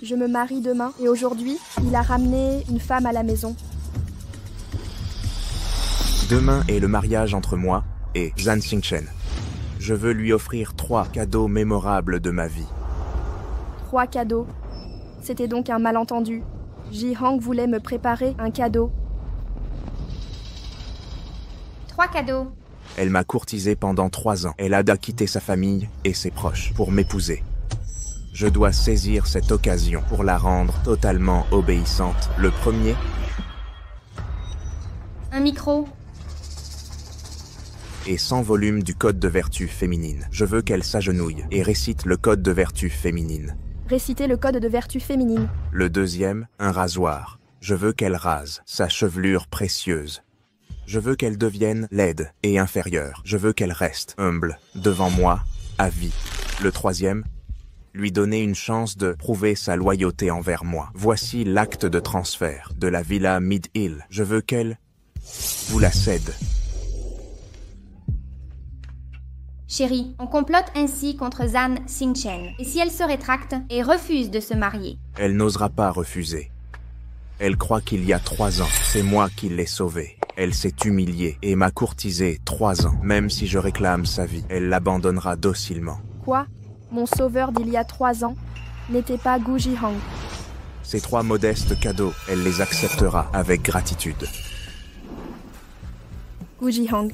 Je me marie demain et aujourd'hui, il a ramené une femme à la maison. Demain est le mariage entre moi et Zhan Xingchen. Je veux lui offrir 3 cadeaux mémorables de ma vie. 3 cadeaux. C'était donc un malentendu. Ji Hang voulait me préparer un cadeau. 3 cadeaux. Elle m'a courtisé pendant 3 ans. Elle a dû quitter sa famille et ses proches pour m'épouser. Je dois saisir cette occasion pour la rendre totalement obéissante. Le premier, Un micro. est 100 volumes du code de vertu féminine. Je veux qu'elle s'agenouille et récite le code de vertu féminine. Réciter le code de vertu féminine. Le deuxième, un rasoir. Je veux qu'elle rase sa chevelure précieuse. Je veux qu'elle devienne laide et inférieure. Je veux qu'elle reste humble devant moi à vie. Le troisième, lui donner une chance de prouver sa loyauté envers moi. Voici l'acte de transfert de la villa Mid-Hill. Je veux qu'elle vous la cède. Chérie, on complote ainsi contre Zhan Xingchen. Et si elle se rétracte et refuse de se marier? Elle n'osera pas refuser. Elle croit qu'il y a 3 ans, c'est moi qui l'ai sauvée. Elle s'est humiliée et m'a courtisé 3 ans. Même si je réclame sa vie, elle l'abandonnera docilement. Quoi? Mon sauveur d'il y a 3 ans n'était pas Gu Jihang. Ces 3 modestes cadeaux, elle les acceptera avec gratitude. Gu Jihang,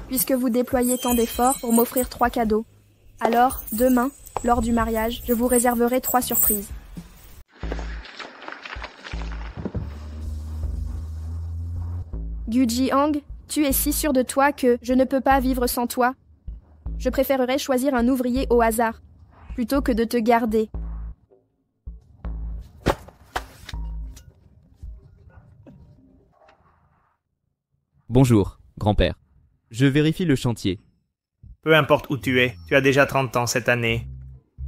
puisque vous déployez tant d'efforts pour m'offrir 3 cadeaux, alors, demain, lors du mariage, je vous réserverai 3 surprises. Gu Jihang, tu es si sûr de toi que je ne peux pas vivre sans toi. Je préférerais choisir un ouvrier au hasard, plutôt que de te garder. Bonjour, grand-père. Je vérifie le chantier. Peu importe où tu es, tu as déjà 30 ans cette année.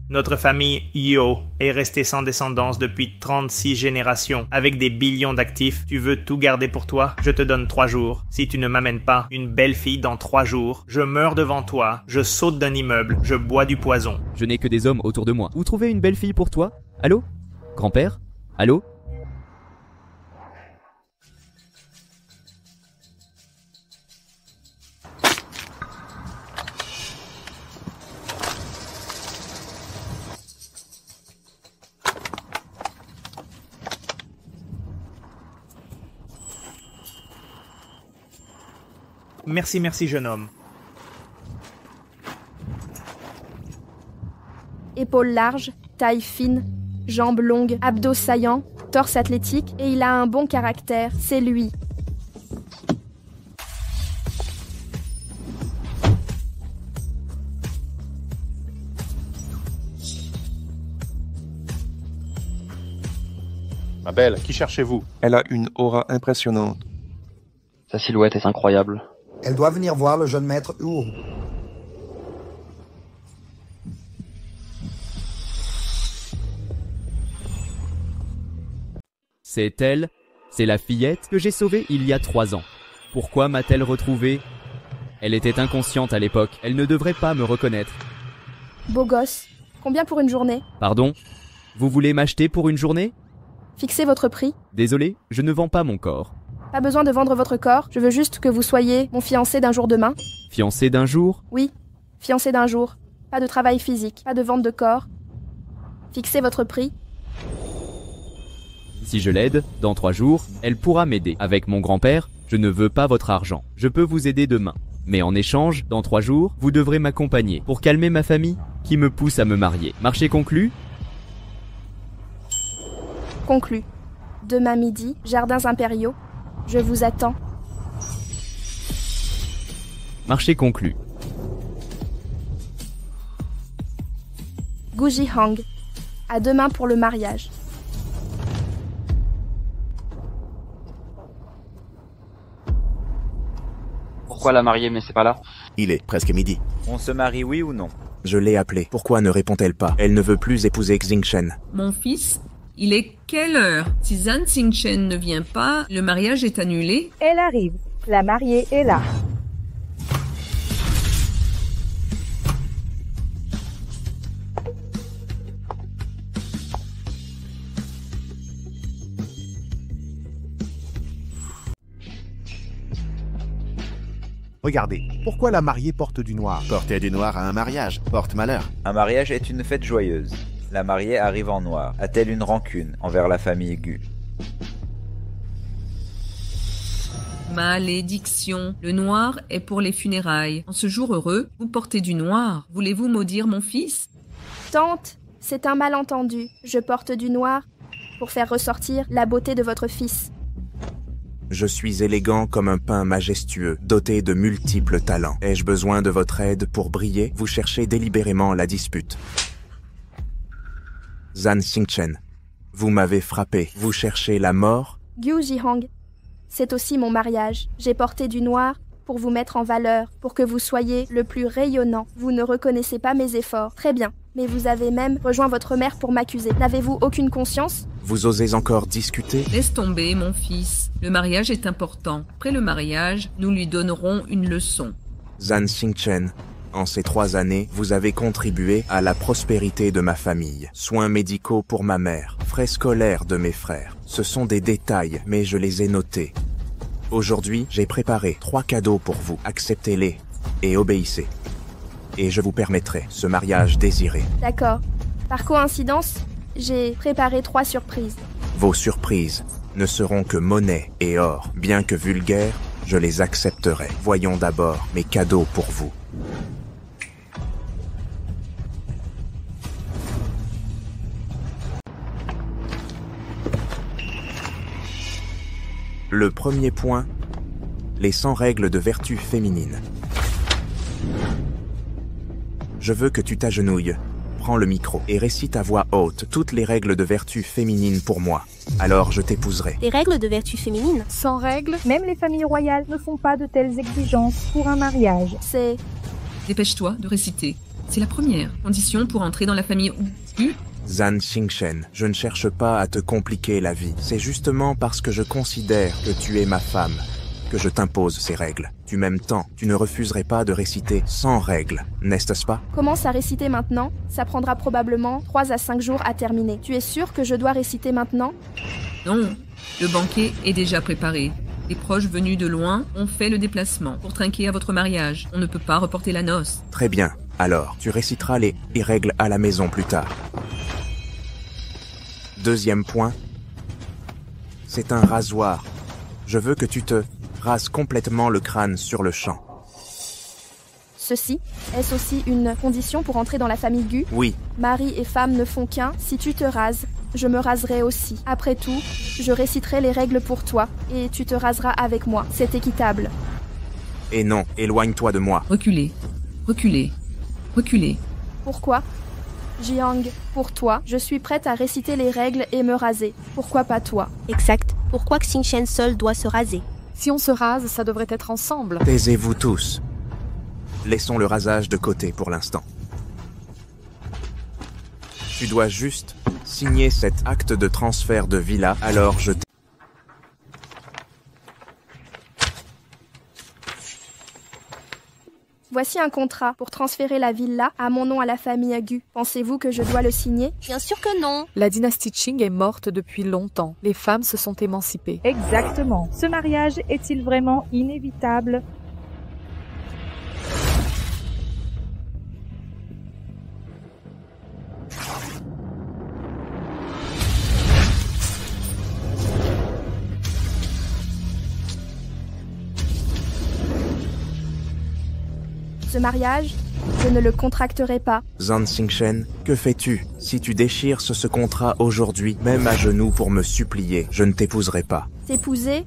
Notre famille Yo est restée sans descendance depuis 36 générations, avec des billions d'actifs. Tu veux tout garder pour toi? Je te donne 3 jours. Si tu ne m'amènes pas une belle fille dans 3 jours, je meurs devant toi, je saute d'un immeuble, je bois du poison. Je n'ai que des hommes autour de moi. Où trouver une belle fille pour toi? Allô? Grand-père? Allô? Merci jeune homme. Épaules larges, taille fine, jambes longues, abdos saillants, torse athlétique, et il a un bon caractère, c'est lui. Ma belle, qui cherchez-vous? Elle a une aura impressionnante. Sa silhouette est incroyable. Elle doit venir voir le jeune maître Uru. C'est elle, c'est la fillette que j'ai sauvée il y a 3 ans. Pourquoi m'a-t-elle retrouvée? Elle était inconsciente à l'époque, elle ne devrait pas me reconnaître. Beau gosse. Combien pour une journée? Pardon? Vous voulez m'acheter pour une journée? Fixez votre prix. Désolé, je ne vends pas mon corps. Pas besoin de vendre votre corps, je veux juste que vous soyez mon fiancé d'un jour demain. Fiancé d'un jour? Oui, fiancé d'un jour. Pas de travail physique, pas de vente de corps. Fixez votre prix. Si je l'aide, dans 3 jours, elle pourra m'aider. Avec mon grand-père, je ne veux pas votre argent. Je peux vous aider demain. Mais en échange, dans 3 jours, vous devrez m'accompagner pour calmer ma famille qui me pousse à me marier. Marché conclu? Conclu. Demain midi, Jardins Impériaux. Je vous attends. Marché conclu. Gu Jihang. À demain pour le mariage. Pourquoi la marier mais c'est pas là? Il est presque midi. On se marie, oui ou non? Je l'ai appelée. Pourquoi ne répond-elle pas? Elle ne veut plus épouser Xingchen. Mon fils, il est quelle heure? Si Zhan Xingchen ne vient pas, le mariage est annulé? Elle arrive. La mariée est là. Regardez, pourquoi la mariée porte du noir? Porter du noir à un mariage porte malheur. Un mariage est une fête joyeuse. La mariée arrive en noir. A-t-elle une rancune envers la famille Gu? Malédiction. Le noir est pour les funérailles. En ce jour heureux, vous portez du noir. Voulez-vous maudire mon fils? Tante, c'est un malentendu. Je porte du noir pour faire ressortir la beauté de votre fils. Je suis élégant comme un pin majestueux, doté de multiples talents. Ai-je besoin de votre aide pour briller? Vous cherchez délibérément la dispute. Zan Xingchen, vous m'avez frappé. Vous cherchez la mort? Gu Jihang, c'est aussi mon mariage. J'ai porté du noir pour vous mettre en valeur, pour que vous soyez le plus rayonnant. Vous ne reconnaissez pas mes efforts. Très bien. Mais vous avez même rejoint votre mère pour m'accuser. N'avez-vous aucune conscience? Vous osez encore discuter? Laisse tomber, mon fils. Le mariage est important. Après le mariage, nous lui donnerons une leçon. Zan Xingchen, en ces 3 années, vous avez contribué à la prospérité de ma famille. Soins médicaux pour ma mère, frais scolaires de mes frères. Ce sont des détails, mais je les ai notés. Aujourd'hui, j'ai préparé 3 cadeaux pour vous. Acceptez-les et obéissez. Et je vous permettrai ce mariage désiré. D'accord. Par coïncidence, j'ai préparé 3 surprises. Vos surprises ne seront que monnaie et or. Bien que vulgaires, je les accepterai. Voyons d'abord mes cadeaux pour vous. Le premier point, les 100 règles de vertu féminine. Je veux que tu t'agenouilles, prends le micro et récite à voix haute toutes les règles de vertu féminine pour moi. Alors je t'épouserai. Des règles de vertu féminine? Sans règles, même les familles royales ne font pas de telles exigences pour un mariage. C'est... Dépêche-toi de réciter. C'est la première condition pour entrer dans la famille Gu. Zan Xingchen, je ne cherche pas à te compliquer la vie. C'est justement parce que je considère que tu es ma femme que je t'impose ces règles. Tu m'aimes tant, tu ne refuserais pas de réciter sans règles, n'est-ce pas? Commence à réciter maintenant, ça prendra probablement 3 à 5 jours à terminer. Tu es sûr que je dois réciter maintenant? Non, le banquet est déjà préparé. Les proches venus de loin ont fait le déplacement pour trinquer à votre mariage. On ne peut pas reporter la noce. Très bien, alors tu réciteras les règles à la maison plus tard. Deuxième point, c'est un rasoir. Je veux que tu te rases complètement le crâne sur le champ. Ceci, est-ce aussi une condition pour entrer dans la famille Gu? Oui. Mari et femme ne font qu'un. Si tu te rases, je me raserai aussi. Après tout, je réciterai les règles pour toi, et tu te raseras avec moi. C'est équitable. Et non, éloigne-toi de moi. Reculez, reculez, reculez. Pourquoi? Jiang, pour toi, je suis prête à réciter les règles et me raser. Pourquoi pas toi? Exact. Pourquoi Xingchen seul doit se raser? Si on se rase, ça devrait être ensemble. Taisez-vous tous. Laissons le rasage de côté pour l'instant. Tu dois juste signer cet acte de transfert de villa, alors je t'ai... Voici un contrat pour transférer la villa à mon nom à la famille Gu. Pensez-vous que je dois le signer? Bien sûr que non. La dynastie Qing est morte depuis longtemps. Les femmes se sont émancipées. Exactement. Ce mariage est-il vraiment inévitable? Ce mariage, je ne le contracterai pas. Zan Xingchen, que fais-tu? Si tu déchires ce contrat aujourd'hui, même à genoux pour me supplier, je ne t'épouserai pas. T'épouser?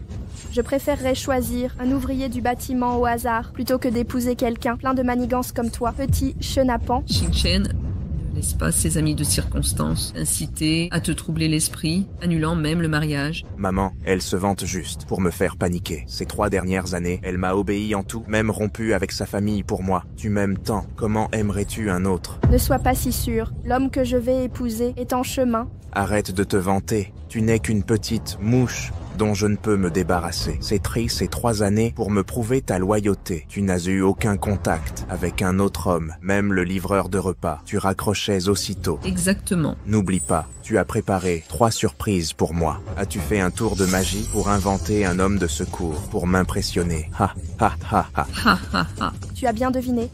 Je préférerais choisir un ouvrier du bâtiment au hasard, plutôt que d'épouser quelqu'un plein de manigances comme toi, petit chenapan. Xingchen ne laisse pas ses amis de circonstance inciter à te troubler l'esprit, annulant même le mariage. Maman, elle se vante juste pour me faire paniquer. Ces 3 dernières années, elle m'a obéi en tout, même rompu avec sa famille pour moi. Tu m'aimes tant, comment aimerais-tu un autre? Ne sois pas si sûr, l'homme que je vais épouser est en chemin. Arrête de te vanter, tu n'es qu'une petite mouche dont je ne peux me débarrasser. C'est triste ces 3 années pour me prouver ta loyauté. Tu n'as eu aucun contact avec un autre homme, même le livreur de repas. Tu raccrochais aussitôt. Exactement. N'oublie pas, tu as préparé 3 surprises pour moi. As-tu fait un tour de magie pour inventer un homme de secours, pour m'impressionner? Ha, ha, ha, ha. Ha ha ha. Tu as bien deviné.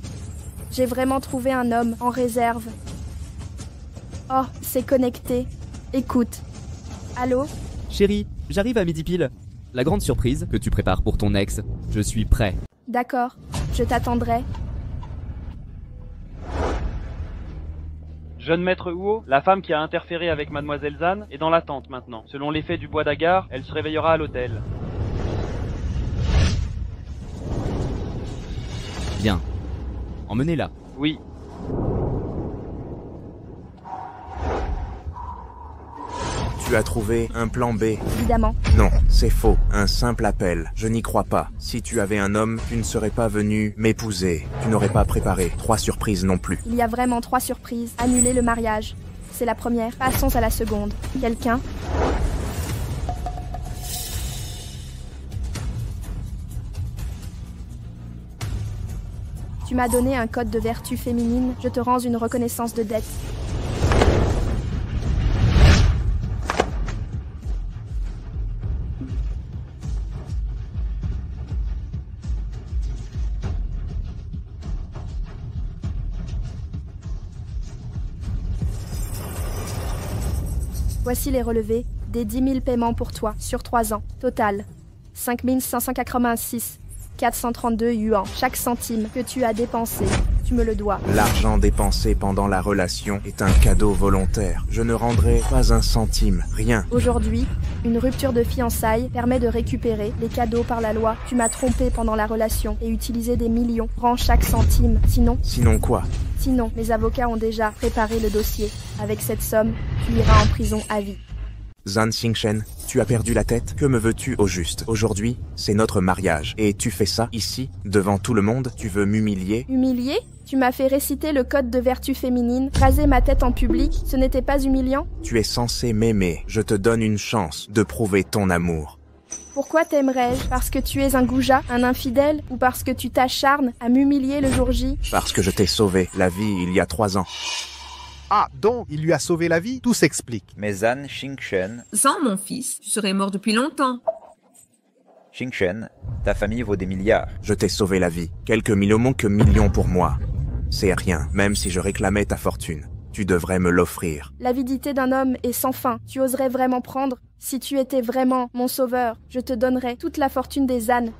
J'ai vraiment trouvé un homme en réserve. Oh, c'est connecté. Écoute. Allô? Chérie, j'arrive à midi pile. La grande surprise que tu prépares pour ton ex, je suis prêt. D'accord, je t'attendrai. Jeune maître Huo, la femme qui a interféré avec mademoiselle Zan est dans l'attente maintenant. Selon l'effet du bois d'agar, elle se réveillera à l'hôtel. Bien. Emmenez-la. Oui. Tu as trouvé un plan B? Évidemment. Non, c'est faux. Un simple appel. Je n'y crois pas. Si tu avais un homme, tu ne serais pas venu m'épouser. Tu n'aurais pas préparé 3 surprises non plus. Il y a vraiment 3 surprises. Annuler le mariage. C'est la première. Passons à la seconde. Quelqu'un? Tu m'as donné un code de vertu féminine. Je te rends une reconnaissance de dette. Voici les relevés des 10 000 paiements pour toi sur 3 ans. Total, 5 586,432 yuan. Chaque centime que tu as dépensé, tu me le dois. L'argent dépensé pendant la relation est un cadeau volontaire. Je ne rendrai pas un centime, rien. Aujourd'hui, une rupture de fiançailles permet de récupérer les cadeaux par la loi. Tu m'as trompé pendant la relation et utilisé des millions. Rends chaque centime, sinon... Sinon quoi? Sinon, mes avocats ont déjà préparé le dossier. Avec cette somme, tu iras en prison à vie. Zan Xingchen, tu as perdu la tête? Que me veux-tu au juste? Aujourd'hui, c'est notre mariage. Et tu fais ça, ici, devant tout le monde? Tu veux m'humilier? Humilier? Tu m'as fait réciter le code de vertu féminine, raser ma tête en public, ce n'était pas humiliant? Tu es censé m'aimer. Je te donne une chance de prouver ton amour. Pourquoi t'aimerais-je? Parce que tu es un goujat, un infidèle? Ou parce que tu t'acharnes à m'humilier le jour J? Parce que je t'ai sauvé la vie il y a 3 ans. Ah, donc, il lui a sauvé la vie? Tout s'explique. Mais Zan Xingchen... Sans mon fils, tu serais mort depuis longtemps. Xingchen, ta famille vaut des milliards. Je t'ai sauvé la vie. Quelques millions que millions pour moi. C'est rien, même si je réclamais ta fortune. Tu devrais me l'offrir. L'avidité d'un homme est sans fin. Tu oserais vraiment prendre? Si tu étais vraiment mon sauveur, je te donnerais toute la fortune des ânes.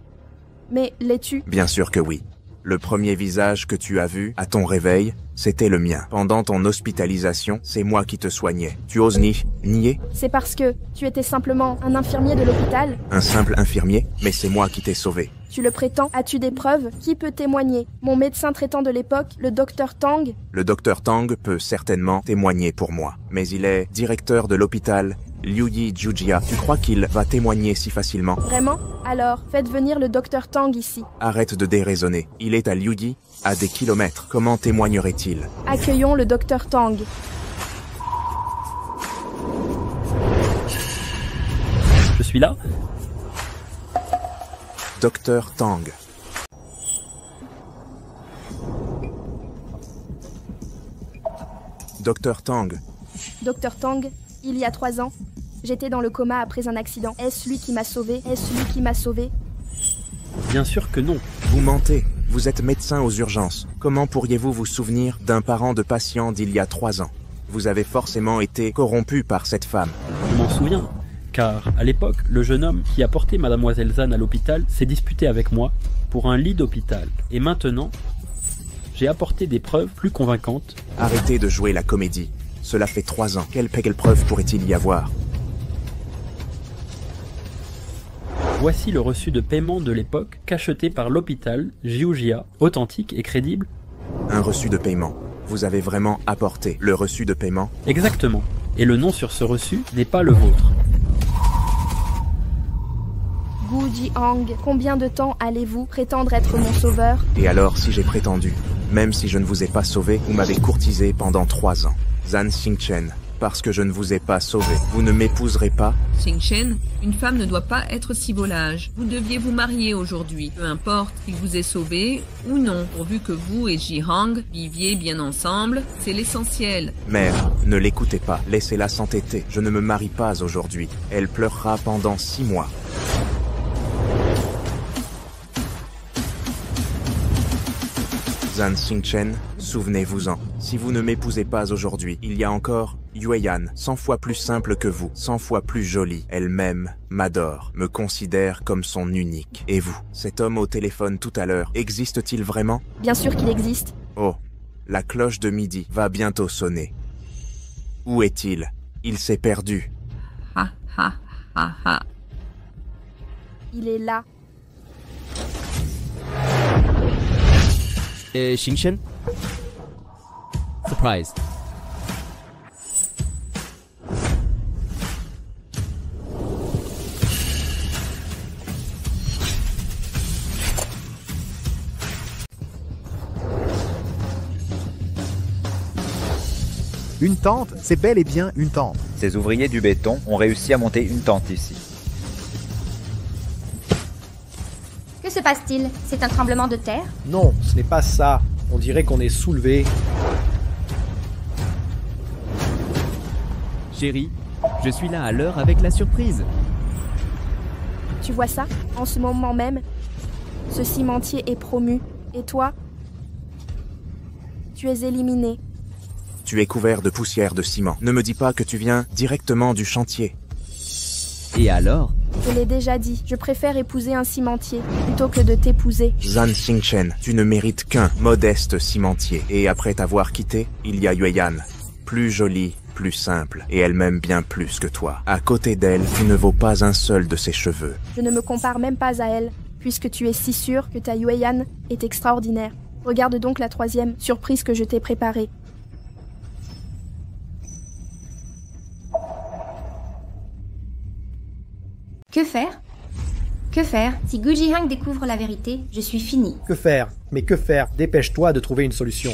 Mais l'es-tu? Bien sûr que oui. Le premier visage que tu as vu à ton réveil, c'était le mien. Pendant ton hospitalisation, c'est moi qui te soignais. Tu oses nier? C'est parce que tu étais simplement un infirmier de l'hôpital? Un simple infirmier? Mais c'est moi qui t'ai sauvé. Tu le prétends? As-tu des preuves? Qui peut témoigner? Mon médecin traitant de l'époque, le docteur Tang? Le docteur Tang peut certainement témoigner pour moi. Mais il est directeur de l'hôpital Liuyi Jujia. Tu crois qu'il va témoigner si facilement? Vraiment? Alors, faites venir le docteur Tang ici. Arrête de déraisonner. Il est à Liuyi, à des kilomètres. Comment témoignerait-il? Accueillons le docteur Tang. Je suis là. Docteur Tang. Docteur Tang. Docteur Tang, il y a 3 ans, j'étais dans le coma après un accident. Est-ce lui qui m'a sauvé? Est-ce lui qui m'a sauvé? Bien sûr que non. Vous mentez. Vous êtes médecin aux urgences. Comment pourriez-vous vous souvenir d'un parent de patient d'il y a 3 ans? Vous avez forcément été corrompu par cette femme. Je m'en souviens, car à l'époque, le jeune homme qui a porté mademoiselle Zan à l'hôpital s'est disputé avec moi pour un lit d'hôpital. Et maintenant, j'ai apporté des preuves plus convaincantes. Arrêtez de jouer la comédie. Cela fait 3 ans. Quelle preuve pourrait-il y avoir? Voici le reçu de paiement de l'époque, cacheté par l'hôpital Jiujia, authentique et crédible. Un reçu de paiement. Vous avez vraiment apporté le reçu de paiement? Exactement. Et le nom sur ce reçu n'est pas le vôtre. Gu Jiang, combien de temps allez-vous prétendre être mon sauveur? Et alors, si j'ai prétendu, même si je ne vous ai pas sauvé, vous m'avez courtisé pendant 3 ans. Zan Xingchen, parce que je ne vous ai pas sauvé. Vous ne m'épouserez pas? Xingchen, une femme ne doit pas être si volage. Vous deviez vous marier aujourd'hui, peu importe qu'il vous ait sauvé ou non. Pourvu que vous et Jihang viviez bien ensemble, c'est l'essentiel. Mère, ne l'écoutez pas, laissez-la s'entêter. Je ne me marie pas aujourd'hui. Elle pleurera pendant 6 mois. Zan Xingchen, souvenez-vous-en. Si vous ne m'épousez pas aujourd'hui, il y a encore Yueyan, 100 fois plus simple que vous, 100 fois plus jolie. Elle m'aime, m'adore, me considère comme son unique. Et vous, cet homme au téléphone tout à l'heure, existe-t-il vraiment? Bien sûr qu'il existe. Oh, la cloche de midi va bientôt sonner. Où est-il? Il s'est perdu. Ha ha ha ha. Il est là. Et Xingchen? Surprise. Une tente, c'est bel et bien une tente. Ces ouvriers du béton ont réussi à monter une tente ici. Que se passe-t-il? C'est un tremblement de terre? Non, ce n'est pas ça. On dirait qu'on est soulevé. Chérie, je suis là à l'heure avec la surprise. Tu vois ça? En ce moment même, ce cimentier est promu. Et toi? Tu es éliminé. Tu es couvert de poussière de ciment. Ne me dis pas que tu viens directement du chantier. Et alors? Je l'ai déjà dit, je préfère épouser un cimentier plutôt que de t'épouser. Zan Xingchen, tu ne mérites qu'un modeste cimentier. Et après t'avoir quitté, il y a Yueyan. Plus jolie, plus simple, et elle m'aime bien plus que toi. À côté d'elle, tu ne vaux pas un seul de ses cheveux. Je ne me compare même pas à elle, puisque tu es si sûr que ta Yueyan est extraordinaire. Regarde donc la 3e surprise que je t'ai préparée. Que faire? Que faire? Si Gu Jihang découvre la vérité, je suis fini. Que faire? Mais que faire? Dépêche-toi de trouver une solution.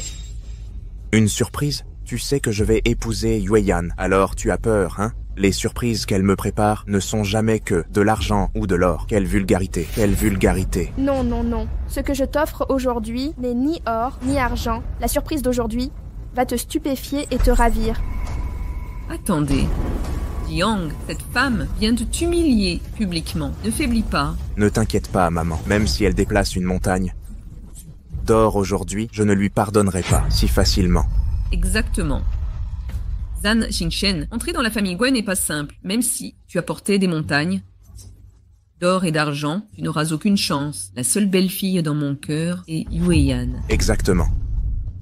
Une surprise? Tu sais que je vais épouser Yueyan, alors tu as peur, hein? Les surprises qu'elle me prépare ne sont jamais que de l'argent ou de l'or. Quelle vulgarité, quelle vulgarité. Non, non, non. Ce que je t'offre aujourd'hui n'est ni or, ni argent. La surprise d'aujourd'hui va te stupéfier et te ravir. Attendez. Yang, cette femme vient de t'humilier publiquement. Ne faiblis pas. Ne t'inquiète pas, maman. Même si elle déplace une montagne d'or aujourd'hui, je ne lui pardonnerai pas si facilement. Exactement. Zan Xingchen, entrer dans la famille Gui n'est pas simple. Même si tu as porté des montagnes d'or et d'argent, tu n'auras aucune chance. La seule belle-fille dans mon cœur est Yueyan. Exactement.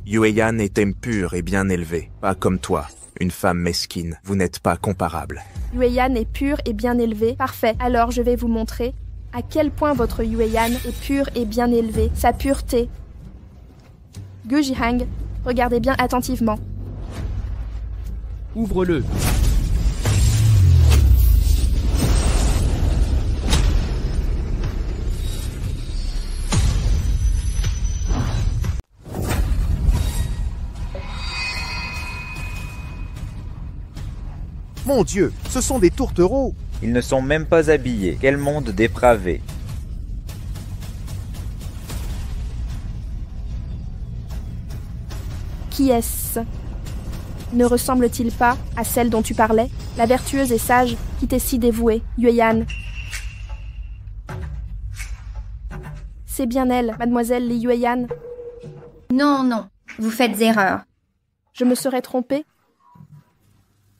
Yueyan est pure et bien élevée, pas comme toi. Une femme mesquine, vous n'êtes pas comparable. Yueyan est pure et bien élevée. Parfait, alors je vais vous montrer à quel point votre Yueyan est pure et bien élevée. Sa pureté. Gu Jihang, regardez bien attentivement. Ouvre-le. Mon Dieu, ce sont des tourtereaux. Ils ne sont même pas habillés. Quel monde dépravé. Qui est-ce? Ne ressemble-t-il pas à celle dont tu parlais? La vertueuse et sage qui t'est si dévouée, Yueyan. C'est bien elle, mademoiselle Li Yueyan. Non, non, vous faites erreur. Je me serais trompée?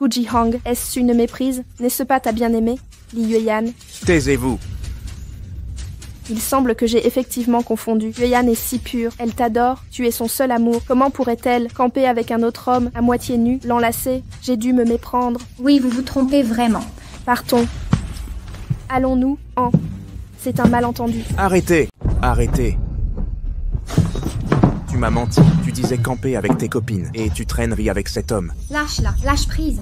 Gu Jihang, est-ce une méprise? N'est-ce pas ta bien-aimée, Li Yueyan? Taisez-vous. Il semble que j'ai effectivement confondu. Yueyan est si pure, elle t'adore, tu es son seul amour. Comment pourrait-elle camper avec un autre homme, à moitié nu, l'enlacer? J'ai dû me méprendre. Oui, vous vous trompez vraiment. Partons. Allons-nous en... C'est un malentendu. Arrêtez! Arrêtez! Tu m'as menti, tu disais camper avec tes copines, et tu traîneries avec cet homme. Lâche-la, lâche prise.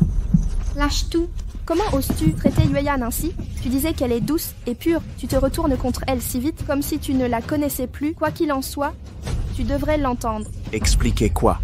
Lâche tout. Comment oses-tu traiter Yueyan ainsi? Tu disais qu'elle est douce et pure, tu te retournes contre elle si vite, comme si tu ne la connaissais plus. Quoi qu'il en soit, tu devrais l'entendre. Expliquez quoi?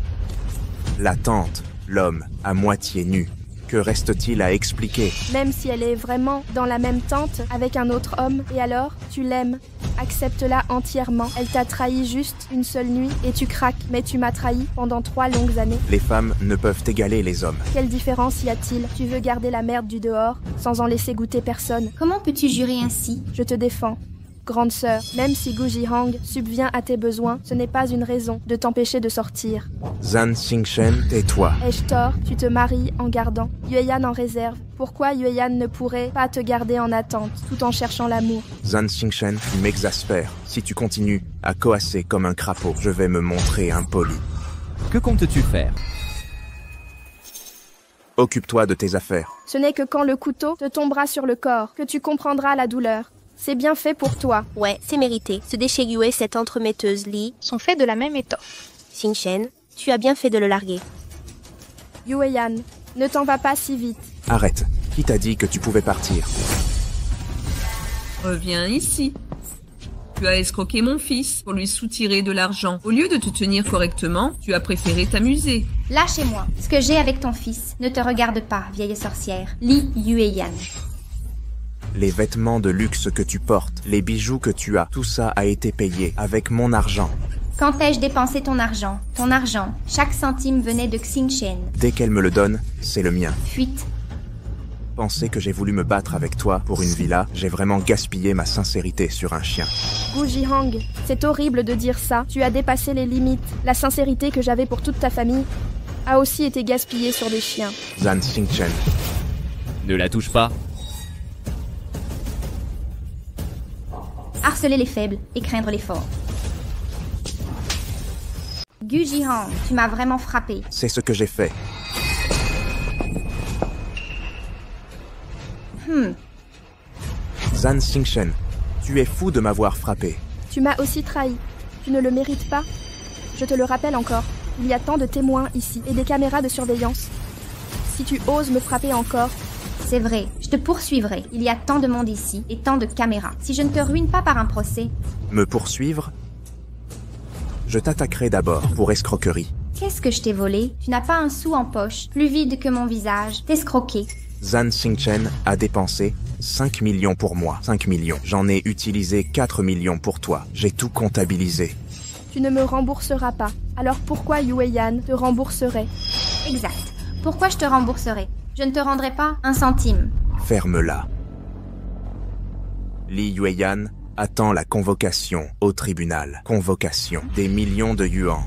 La tante, l'homme, à moitié nu. Que reste-t-il à expliquer? Même si elle est vraiment dans la même tente avec un autre homme, et alors, tu l'aimes. Accepte-la entièrement. Elle t'a trahi juste une seule nuit et tu craques, mais tu m'as trahi pendant 3 longues années. Les femmes ne peuvent égaler les hommes. Quelle différence y a-t-il? Tu veux garder la merde du dehors sans en laisser goûter personne. Comment peux-tu jurer ainsi? Je te défends. Grande sœur, même si Gu Jihang subvient à tes besoins, ce n'est pas une raison de t'empêcher de sortir. Zan Xingchen, tais-toi. Ai-je tort? Tu te maries en gardant. Yueyan en réserve. Pourquoi Yueyan ne pourrait pas te garder en attente, tout en cherchant l'amour? Zan Xingchen, tu m'exaspères. Si tu continues à coasser comme un crapaud, je vais me montrer impoli. Que comptes-tu faire? Occupe-toi de tes affaires. Ce n'est que quand le couteau te tombera sur le corps que tu comprendras la douleur. C'est bien fait pour toi. Ouais, c'est mérité. Ce déchégué, cette entremetteuse Li, sont faits de la même étoffe. Xingchen, tu as bien fait de le larguer. Yueyan, ne t'en va pas si vite. Arrête. Qui t'a dit que tu pouvais partir? Reviens ici. Tu as escroqué mon fils pour lui soutirer de l'argent. Au lieu de te tenir correctement, tu as préféré t'amuser. Lâchez-moi. Ce que j'ai avec ton fils ne te regarde pas, vieille sorcière. Li Yueyan. Les vêtements de luxe que tu portes, les bijoux que tu as, tout ça a été payé avec mon argent. Quand ai-je dépensé ton argent? Ton argent. Chaque centime venait de Xingchen. Dès qu'elle me le donne, c'est le mien. Fuite. Penser que j'ai voulu me battre avec toi pour une villa, j'ai vraiment gaspillé ma sincérité sur un chien. Gu Jihang, c'est horrible de dire ça. Tu as dépassé les limites. La sincérité que j'avais pour toute ta famille a aussi été gaspillée sur des chiens. Zan Xingchen. Ne la touche pas. Harceler les faibles et craindre les forts. Gu Jihang, tu m'as vraiment frappé. C'est ce que j'ai fait. Zan Xingchen, tu es fou de m'avoir frappé. Tu m'as aussi trahi. Tu ne le mérites pas. Je te le rappelle encore. Il y a tant de témoins ici et des caméras de surveillance. Si tu oses me frapper encore... C'est vrai, je te poursuivrai. Il y a tant de monde ici et tant de caméras. Si je ne te ruine pas par un procès... Me poursuivre? Je t'attaquerai d'abord pour escroquerie. Qu'est-ce que je t'ai volé? Tu n'as pas un sou en poche, plus vide que mon visage. T'escroquer. Zan Xingchen a dépensé 5 millions pour moi. 5 millions. J'en ai utilisé 4 millions pour toi. J'ai tout comptabilisé. Tu ne me rembourseras pas. Alors pourquoi Yueyan te rembourserait? Exact. Pourquoi je te rembourserai? Je ne te rendrai pas un centime. Ferme-la. Li Yueyan attend la convocation au tribunal. Convocation. Des millions de yuan.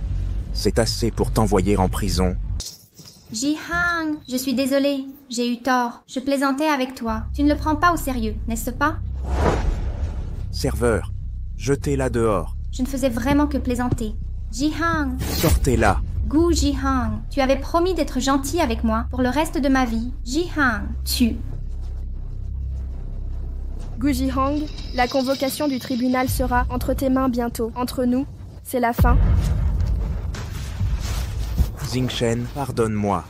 C'est assez pour t'envoyer en prison. Jihang, je suis désolée. J'ai eu tort. Je plaisantais avec toi. Tu ne le prends pas au sérieux, n'est-ce pas? Serveur, jetez-la dehors. Je ne faisais vraiment que plaisanter. Jihang. Sortez-la. Gu Jihang, tu avais promis d'être gentil avec moi pour le reste de ma vie. Jihang, tu... Gu Jihang, la convocation du tribunal sera entre tes mains bientôt. Entre nous, c'est la fin. Xingchen, pardonne-moi.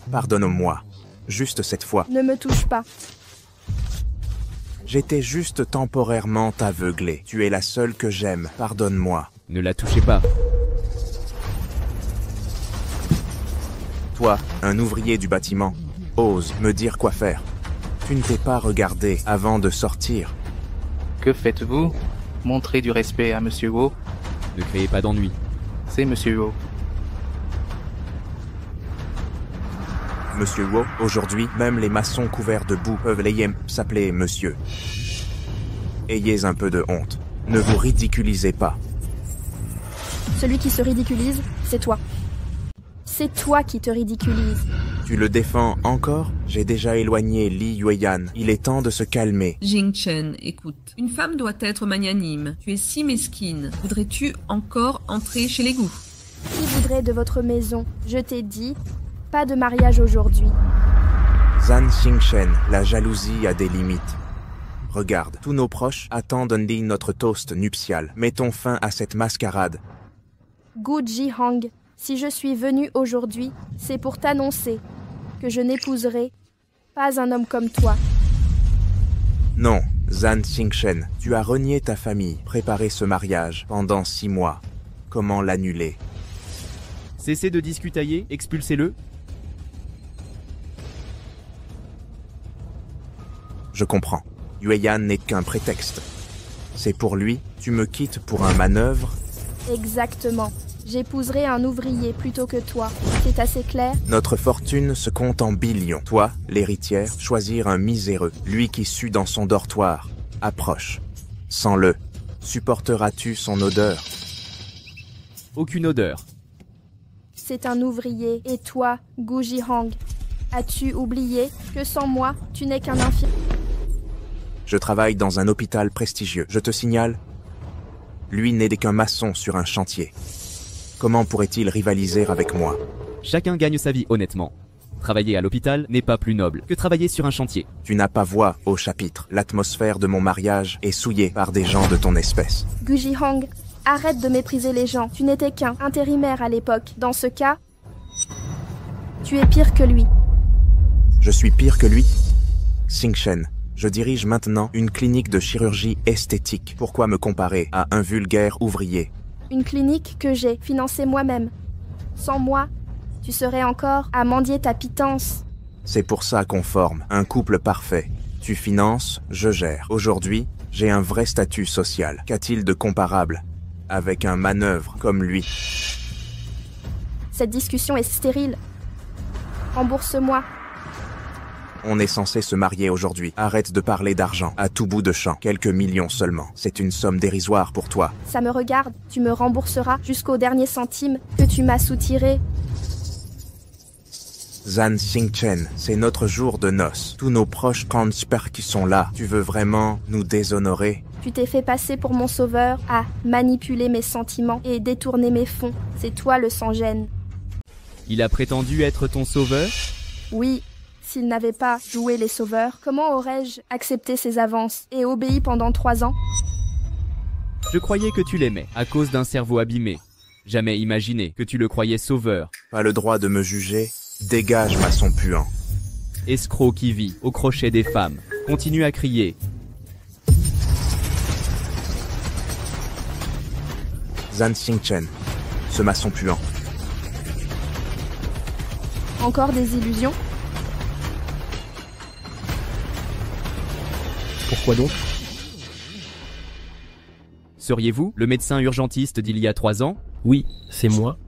Pardonne-moi. Juste cette fois. Ne me touche pas. J'étais juste temporairement aveuglé. Tu es la seule que j'aime. Pardonne-moi. Ne la touchez pas. Toi, un ouvrier du bâtiment, ose me dire quoi faire. Tu ne t'es pas regardé avant de sortir. Que faites-vous? Montrez du respect à Monsieur Wo. Ne créez pas d'ennui. C'est Monsieur Wo. Monsieur Wo, aujourd'hui, même les maçons couverts de boue peuvent s'appeler Monsieur. Ayez un peu de honte. Ne vous ridiculisez pas. Celui qui se ridiculise, c'est toi. C'est toi qui te ridiculises. Tu le défends encore? J'ai déjà éloigné Li Yueyan. Il est temps de se calmer. Xingchen, écoute. Une femme doit être magnanime. Tu es si mesquine. Voudrais-tu encore entrer chez les Gu? Qui voudrait de votre maison? Je t'ai dit, pas de mariage aujourd'hui. Zan Xingchen, la jalousie a des limites. Regarde, tous nos proches attendent notre toast nuptial. Mettons fin à cette mascarade. Gu Jihang, si je suis venue aujourd'hui, c'est pour t'annoncer que je n'épouserai pas un homme comme toi. Non, Zan Xingchen, tu as renié ta famille, préparé ce mariage pendant 6 mois. Comment l'annuler? Cessez de discutailler, expulsez-le. Je comprends. Yueyan n'est qu'un prétexte. C'est pour lui, tu me quittes pour un manœuvre? Exactement. J'épouserai un ouvrier plutôt que toi. C'est assez clair? Notre fortune se compte en billions. Toi, l'héritière, choisir un miséreux, lui qui sue dans son dortoir. Approche. Sens-le. Supporteras-tu son odeur? Aucune odeur. C'est un ouvrier. Et toi, Gu Jihang, as-tu oublié que sans moi, tu n'es qu'un infirmier? Je travaille dans un hôpital prestigieux. Je te signale, lui n'est qu'un maçon sur un chantier. Comment pourrait-il rivaliser avec moi? Chacun gagne sa vie honnêtement. Travailler à l'hôpital n'est pas plus noble que travailler sur un chantier. Tu n'as pas voix au chapitre. L'atmosphère de mon mariage est souillée par des gens de ton espèce. Gu Jihang, arrête de mépriser les gens. Tu n'étais qu'un intérimaire à l'époque. Dans ce cas, tu es pire que lui. Je suis pire que lui? Xingchen, je dirige maintenant une clinique de chirurgie esthétique. Pourquoi me comparer à un vulgaire ouvrier? Une clinique que j'ai financée moi-même. Sans moi, tu serais encore à mendier ta pitance. C'est pour ça qu'on forme un couple parfait. Tu finances, je gère. Aujourd'hui, j'ai un vrai statut social. Qu'a-t-il de comparable avec un manœuvre comme lui? Cette discussion est stérile. Rembourse-moi. On est censé se marier aujourd'hui. Arrête de parler d'argent à tout bout de champ. Quelques millions seulement. C'est une somme dérisoire pour toi. Ça me regarde. Tu me rembourseras jusqu'au dernier centime que tu m'as soutiré. Zan Xingchen, c'est notre jour de noces. Tous nos proches Kansper qui sont là. Tu veux vraiment nous déshonorer? Tu t'es fait passer pour mon sauveur, à manipuler mes sentiments et détourner mes fonds. C'est toi le sans-gêne. Il a prétendu être ton sauveur? Oui. S'il n'avait pas joué les sauveurs, comment aurais-je accepté ses avances et obéi pendant 3 ans? Je croyais que tu l'aimais, à cause d'un cerveau abîmé. Jamais imaginé que tu le croyais sauveur. Pas le droit de me juger. Dégage, maçon puant. Escroc qui vit au crochet des femmes. Continue à crier. Zan Xingchen, ce maçon puant. Encore des illusions? Pourquoi donc? Seriez-vous le médecin urgentiste d'il y a 3 ans? Oui, c'est moi.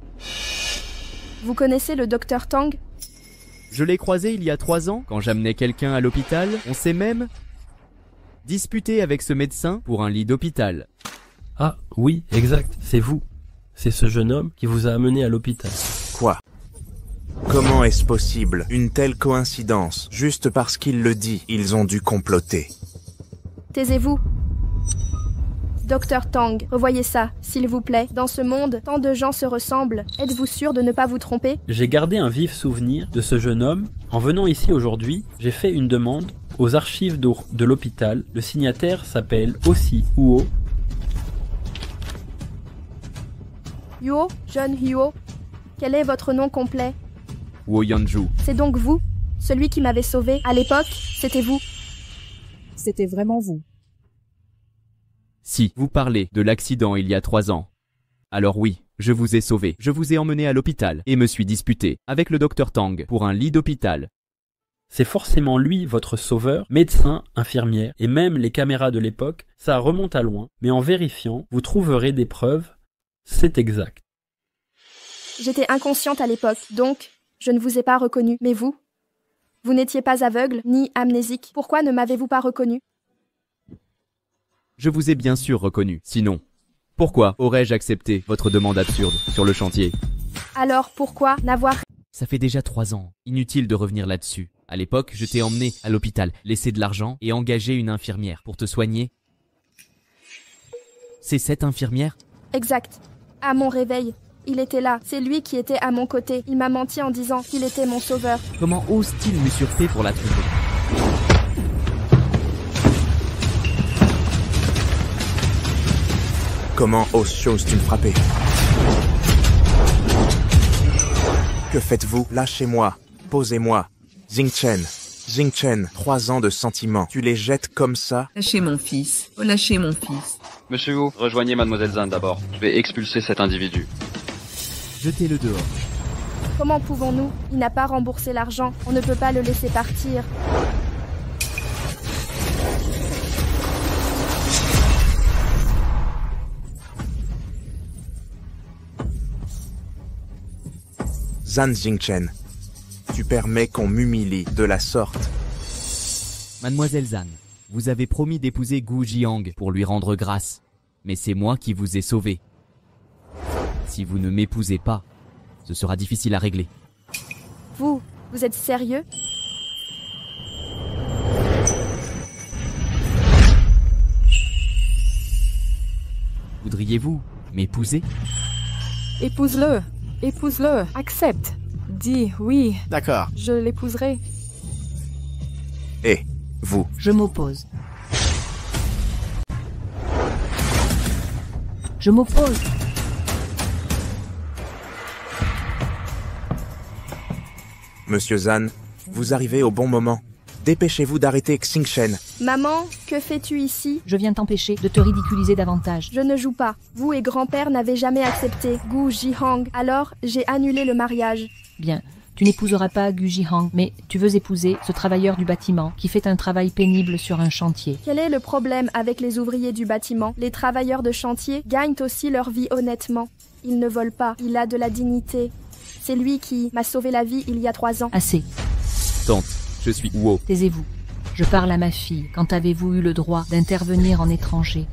Vous connaissez le docteur Tang? Je l'ai croisé il y a 3 ans, quand j'amenais quelqu'un à l'hôpital. On s'est même disputé avec ce médecin pour un lit d'hôpital. Ah, oui, exact, c'est vous. C'est ce jeune homme qui vous a amené à l'hôpital. Quoi? Comment est-ce possible? Une telle coïncidence? Juste parce qu'il le dit, ils ont dû comploter. Taisez-vous. Docteur Tang, revoyez ça, s'il vous plaît. Dans ce monde, tant de gens se ressemblent. Êtes-vous sûr de ne pas vous tromper? J'ai gardé un vif souvenir de ce jeune homme. En venant ici aujourd'hui, j'ai fait une demande aux archives de l'hôpital. Le signataire s'appelle aussi Huo. Huo, jeune Huo. Quel est votre nom complet? Huo Yanju. C'est donc vous? Celui qui m'avait sauvé à l'époque? C'était vous? C'était vraiment vous. Si vous parlez de l'accident il y a 3 ans, alors oui, je vous ai sauvé. Je vous ai emmené à l'hôpital et me suis disputé avec le docteur Tang pour un lit d'hôpital. C'est forcément lui votre sauveur, médecin, infirmière, et même les caméras de l'époque, ça remonte à loin, mais en vérifiant, vous trouverez des preuves, c'est exact. J'étais inconsciente à l'époque, donc je ne vous ai pas reconnu. Mais vous? Vous n'étiez pas aveugle, ni amnésique. Pourquoi ne m'avez-vous pas reconnu? Je vous ai bien sûr reconnu. Sinon, pourquoi aurais-je accepté votre demande absurde sur le chantier? Alors pourquoi n'avoir... Ça fait déjà 3 ans. Inutile de revenir là-dessus. À l'époque, je t'ai emmené à l'hôpital, laissé de l'argent et engagé une infirmière pour te soigner. C'est cette infirmière? Exact. À mon réveil. Il était là. C'est lui qui était à mon côté. Il m'a menti en disant qu'il était mon sauveur. Comment ose-t-il m'usurper pour la tromper? Comment oses-tu me frapper? Que faites-vous? Lâchez-moi. Posez-moi. Xingchen, 3 ans de sentiments. Tu les jettes comme ça? Lâchez mon fils. Oh, lâchez mon fils. Monsieur Wu, rejoignez Mademoiselle Zan d'abord. Je vais expulser cet individu. Jetez-le dehors. Comment pouvons-nous? Il n'a pas remboursé l'argent. On ne peut pas le laisser partir. Zan Xingchen, tu permets qu'on m'humilie de la sorte. Mademoiselle Zan, vous avez promis d'épouser Gu Jiang pour lui rendre grâce. Mais c'est moi qui vous ai sauvé. Si vous ne m'épousez pas, ce sera difficile à régler. Vous êtes sérieux? Voudriez-vous m'épouser? Épouse-le, épouse-le, accepte. Dis oui. D'accord. Je l'épouserai. Et vous? Je m'oppose. Je m'oppose. Monsieur Zan, vous arrivez au bon moment. Dépêchez-vous d'arrêter Xingchen. Maman, que fais-tu ici? Je viens t'empêcher de te ridiculiser davantage. Je ne joue pas. Vous et grand-père n'avez jamais accepté Gu Jiang, alors j'ai annulé le mariage. Bien, tu n'épouseras pas Gu Jiang, mais tu veux épouser ce travailleur du bâtiment qui fait un travail pénible sur un chantier. Quel est le problème avec les ouvriers du bâtiment? Les travailleurs de chantier gagnent aussi leur vie honnêtement. Il ne vole pas, il a de la dignité. C'est lui qui m'a sauvé la vie il y a 3 ans. Assez. Tante, je suis Wu. Taisez-vous. Je parle à ma fille. Quand avez-vous eu le droit d'intervenir en étranger?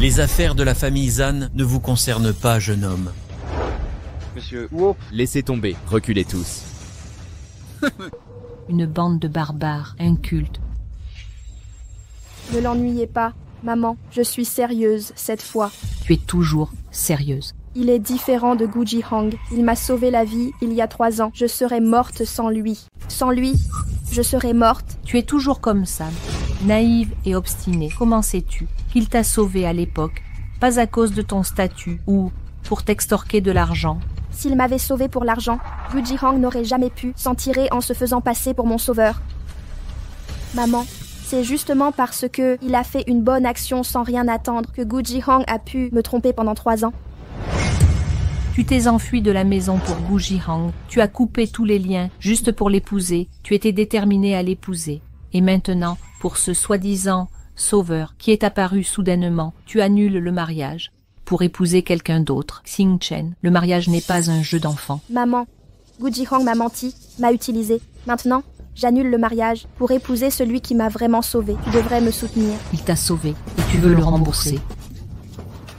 Les affaires de la famille Zan ne vous concernent pas, jeune homme. Monsieur Wu. Laissez tomber, reculez tous. Une bande de barbares, incultes. Ne l'ennuyez pas, maman, je suis sérieuse cette fois. Tu es toujours sérieuse. Il est différent de Gu Jiang. Il m'a sauvé la vie il y a 3 ans. Je serais morte sans lui. Sans lui, je serais morte. Tu es toujours comme ça, naïve et obstinée. Comment sais-tu qu'il t'a sauvée à l'époque, pas à cause de ton statut ou pour t'extorquer de l'argent? S'il m'avait sauvée pour l'argent, Gu Jiang n'aurait jamais pu s'en tirer en se faisant passer pour mon sauveur. Maman, c'est justement parce que il a fait une bonne action sans rien attendre que Gu Jiang a pu me tromper pendant 3 ans. Tu t'es enfui de la maison pour Gu Jiang. Tu as coupé tous les liens juste pour l'épouser. Tu étais déterminé à l'épouser. Et maintenant, pour ce soi-disant sauveur qui est apparu soudainement, tu annules le mariage pour épouser quelqu'un d'autre. Xingchen, le mariage n'est pas un jeu d'enfant. Maman, Gu Jiang m'a menti, m'a utilisé. Maintenant, j'annule le mariage pour épouser celui qui m'a vraiment sauvé. Tu devrais me soutenir. Il t'a sauvé et tu veux le rembourser.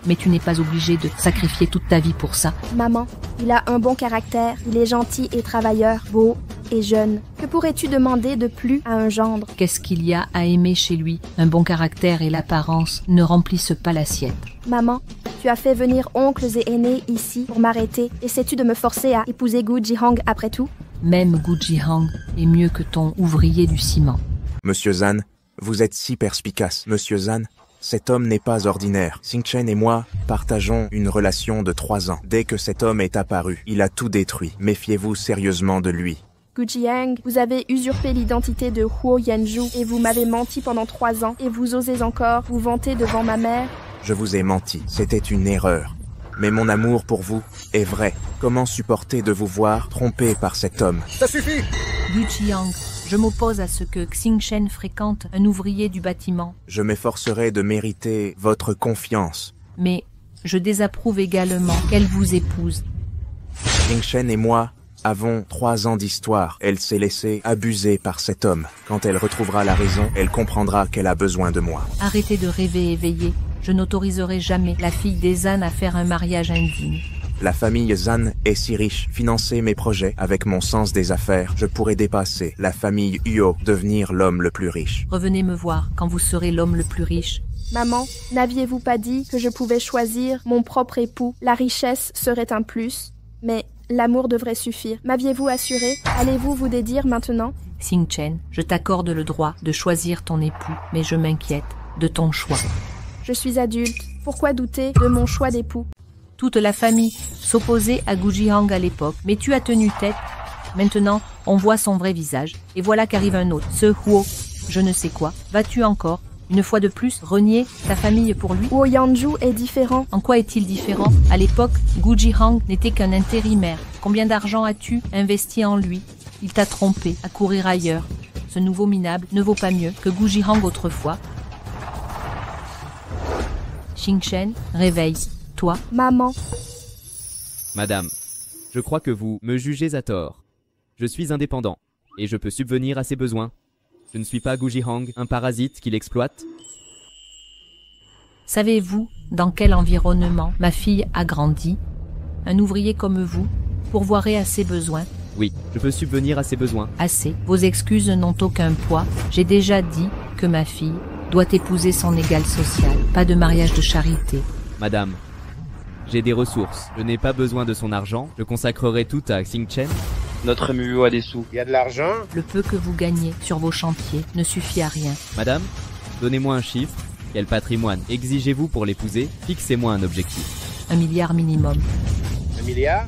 Mais tu n'es pas obligé de sacrifier toute ta vie pour ça. Maman, il a un bon caractère, il est gentil et travailleur, beau et jeune. Que pourrais-tu demander de plus à un gendre? Qu'est-ce qu'il y a à aimer chez lui? Un bon caractère et l'apparence ne remplissent pas l'assiette. Maman, tu as fait venir oncles et aînés ici pour m'arrêter. Essaies-tu de me forcer à épouser Gu Jiang après tout? Même Gu Jiang est mieux que ton ouvrier du ciment. Monsieur Zan, vous êtes si perspicace. Monsieur Zan, cet homme n'est pas ordinaire. Xingchen et moi partageons une relation de 3 ans. Dès que cet homme est apparu, il a tout détruit. Méfiez-vous sérieusement de lui. Gu Jiang, vous avez usurpé l'identité de Huo Yanzhu et vous m'avez menti pendant 3 ans et vous osez encore vous vanter devant ma mère? Je vous ai menti, c'était une erreur. Mais mon amour pour vous est vrai. Comment supporter de vous voir trompé par cet homme? Ça suffit! Gu Jiang, je m'oppose à ce que Xingchen fréquente un ouvrier du bâtiment. Je m'efforcerai de mériter votre confiance. Mais je désapprouve également qu'elle vous épouse. Xingchen et moi avons 3 ans d'histoire. Elle s'est laissée abuser par cet homme. Quand elle retrouvera la raison, elle comprendra qu'elle a besoin de moi. Arrêtez de rêver éveillé. Je n'autoriserai jamais la fille des Zan à faire un mariage indigne. La famille Zan est si riche. Financer mes projets avec mon sens des affaires, je pourrais dépasser la famille Huo, devenir l'homme le plus riche. Revenez me voir quand vous serez l'homme le plus riche. Maman, n'aviez-vous pas dit que je pouvais choisir mon propre époux? La richesse serait un plus, mais l'amour devrait suffire. M'aviez-vous assuré? Allez-vous vous dédire maintenant? Xingchen, je t'accorde le droit de choisir ton époux, mais je m'inquiète de ton choix. Je suis adulte. Pourquoi douter de mon choix d'époux? Toute la famille s'opposait à Gu Jiang à l'époque, mais tu as tenu tête. Maintenant, on voit son vrai visage, et voilà qu'arrive un autre, ce Huo, je ne sais quoi. Vas-tu encore, une fois de plus, renier ta famille pour lui? Huo Yanzhu est différent. En quoi est-il différent? À l'époque, Gu Jiang n'était qu'un intérimaire. Combien d'argent as-tu investi en lui? Il t'a trompé à courir ailleurs. Ce nouveau minable ne vaut pas mieux que Gu Jiang autrefois. Xingchen, réveille. Toi, maman. Madame, Je crois que vous me jugez à tort. Je suis indépendant, et je peux subvenir à ses besoins. Je ne suis pas Gujihang, un parasite qui l'exploite. Savez-vous dans quel environnement ma fille a grandi? Un ouvrier comme vous pourvoirait à ses besoins? Oui, je peux subvenir à ses besoins. Assez. Vos excuses n'ont aucun poids. J'ai déjà dit que ma fille doit épouser son égal social. Pas de mariage de charité. Madame, j'ai des ressources. Je n'ai pas besoin de son argent. Je consacrerai tout à Xingchen. Notre MUO a des sous. Il y a de l'argent? Le peu que vous gagnez sur vos chantiers ne suffit à rien. Madame, donnez-moi un chiffre. Quel patrimoine exigez-vous pour l'épouser? Fixez-moi un objectif. 1 milliard minimum. 1 milliard?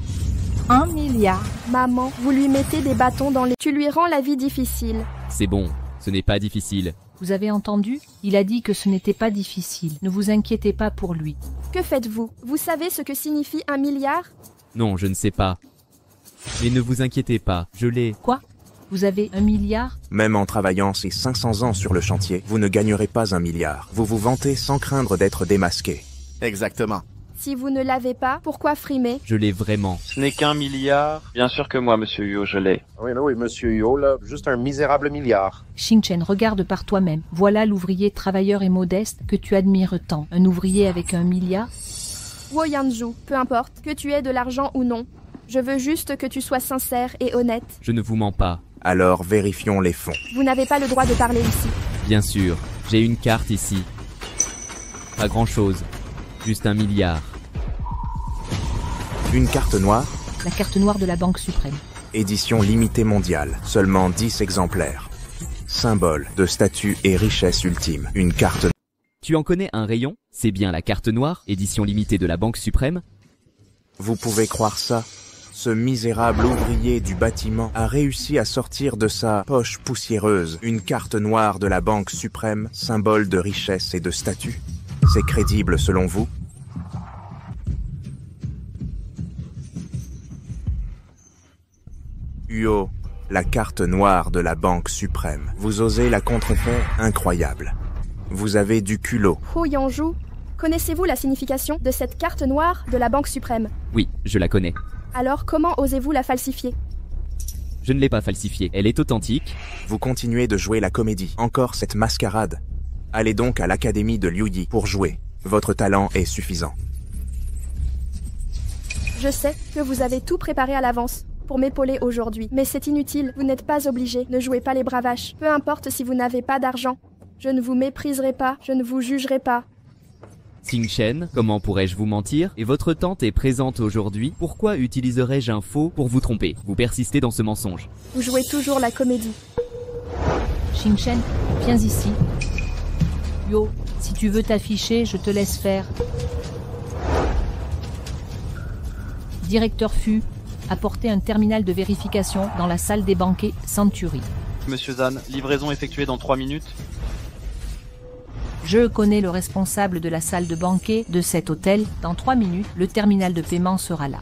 1 milliard. Maman, vous lui mettez des bâtons dans les... Tu lui rends la vie difficile. C'est bon, ce n'est pas difficile. Vous avez entendu? Il a dit que ce n'était pas difficile. Ne vous inquiétez pas pour lui. Que faites-vous? Vous savez ce que signifie 1 milliard? Non, je ne sais pas. Mais ne vous inquiétez pas, je l'ai. Quoi? Vous avez 1 milliard? Même en travaillant ces 500 ans sur le chantier, vous ne gagnerez pas 1 milliard. Vous vous vantez sans craindre d'être démasqué. Exactement. Si vous ne l'avez pas, pourquoi frimer? Je l'ai vraiment. Ce n'est qu'1 milliard. Bien sûr que moi, monsieur Huo, je l'ai. Oui, monsieur Huo, là, juste un misérable milliard. Xingchen, regarde par toi-même. Voilà l'ouvrier travailleur et modeste que tu admires tant. Un ouvrier avec 1 milliard? Wo Yanzhu, peu importe, que tu aies de l'argent ou non. Je veux juste que tu sois sincère et honnête. Je ne vous mens pas. Alors vérifions les fonds. Vous n'avez pas le droit de parler ici. Bien sûr, j'ai une carte ici. Pas grand-chose. Juste 1 milliard. Une carte noire? La carte noire de la Banque suprême. Édition limitée mondiale. Seulement 10 exemplaires. Symbole de statut et richesse ultime. Une carte... Tu en connais un rayon? C'est bien la carte noire, édition limitée de la Banque suprême? Vous pouvez croire ça? Ce misérable ouvrier du bâtiment a réussi à sortir de sa poche poussiéreuse une carte noire de la Banque suprême, symbole de richesse et de statut. C'est crédible selon vous? Huo, la carte noire de la Banque suprême. Vous osez la contrefaire? Incroyable. Vous avez du culot. Wo Yanzhu, connaissez-vous la signification de cette carte noire de la Banque suprême? Oui, je la connais. Alors comment osez-vous la falsifier? Je ne l'ai pas falsifiée, elle est authentique. Vous continuez de jouer la comédie. Encore cette mascarade. Allez donc à l'académie de Liu Yi pour jouer. Votre talent est suffisant. Je sais que vous avez tout préparé à l'avance pour m'épauler aujourd'hui, mais c'est inutile, vous n'êtes pas obligé, ne jouez pas les bravaches. Peu importe si vous n'avez pas d'argent. Je ne vous mépriserai pas, je ne vous jugerai pas. Xingchen, comment pourrais-je vous mentir? Et votre tante est présente aujourd'hui, pourquoi utiliserais-je un faux pour vous tromper? Vous persistez dans ce mensonge. Vous jouez toujours la comédie. Xingchen, viens ici. Yo, si tu veux t'afficher, je te laisse faire. Directeur Fu, apportez un terminal de vérification dans la salle des banquets Century. Monsieur Zan, livraison effectuée dans 3 minutes. Je connais le responsable de la salle de banquet de cet hôtel. Dans 3 minutes, le terminal de paiement sera là.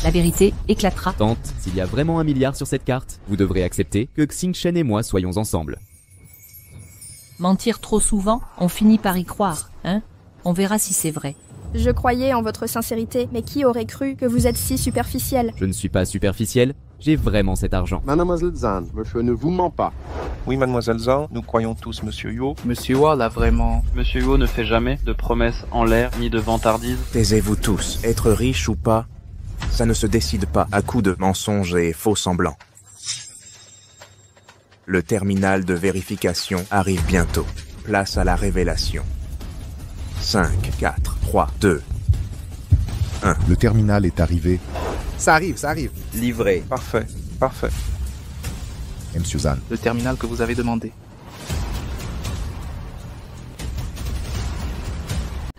La vérité éclatera. Tante, s'il y a vraiment 1 milliard sur cette carte, vous devrez accepter que Xingchen et moi soyons ensemble. Mentir trop souvent, on finit par y croire, hein? On verra si c'est vrai. Je croyais en votre sincérité, mais qui aurait cru que vous êtes si superficiel? Je ne suis pas superficiel, j'ai vraiment cet argent. Mademoiselle Zan, monsieur ne vous ment pas. Oui, mademoiselle Zan, nous croyons tous monsieur Huo. Monsieur Huo l'a vraiment. Monsieur Huo ne fait jamais de promesses en l'air ni de vantardises. Taisez-vous tous. Être riche ou pas, ça ne se décide pas à coups de mensonges et faux semblants. Le terminal de vérification arrive bientôt. Place à la révélation. 5, 4, 3, 2, 1. Le terminal est arrivé. Ça arrive. Livré. Parfait. Et Monsieur Zan. Le terminal que vous avez demandé.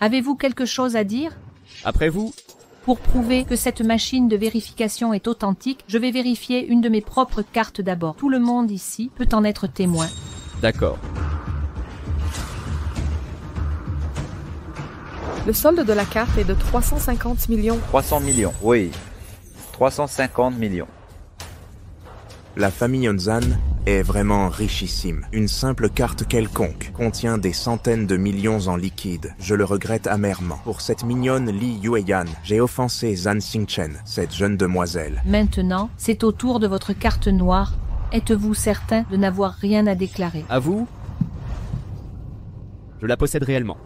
Avez-vous quelque chose à dire? Après vous? Pour prouver que cette machine de vérification est authentique, je vais vérifier une de mes propres cartes d'abord. Tout le monde ici peut en être témoin. D'accord. Le solde de la carte est de 350 millions. 300 millions, oui. 350 millions. La famille Onzan est vraiment richissime. Une simple carte quelconque contient des centaines de millions en liquide. Je le regrette amèrement. Pour cette mignonne Li Yueyan, j'ai offensé Zan Xingchen, cette jeune demoiselle. Maintenant, c'est au tour de votre carte noire. Êtes-vous certain de n'avoir rien à déclarer? À vous? Je la possède réellement.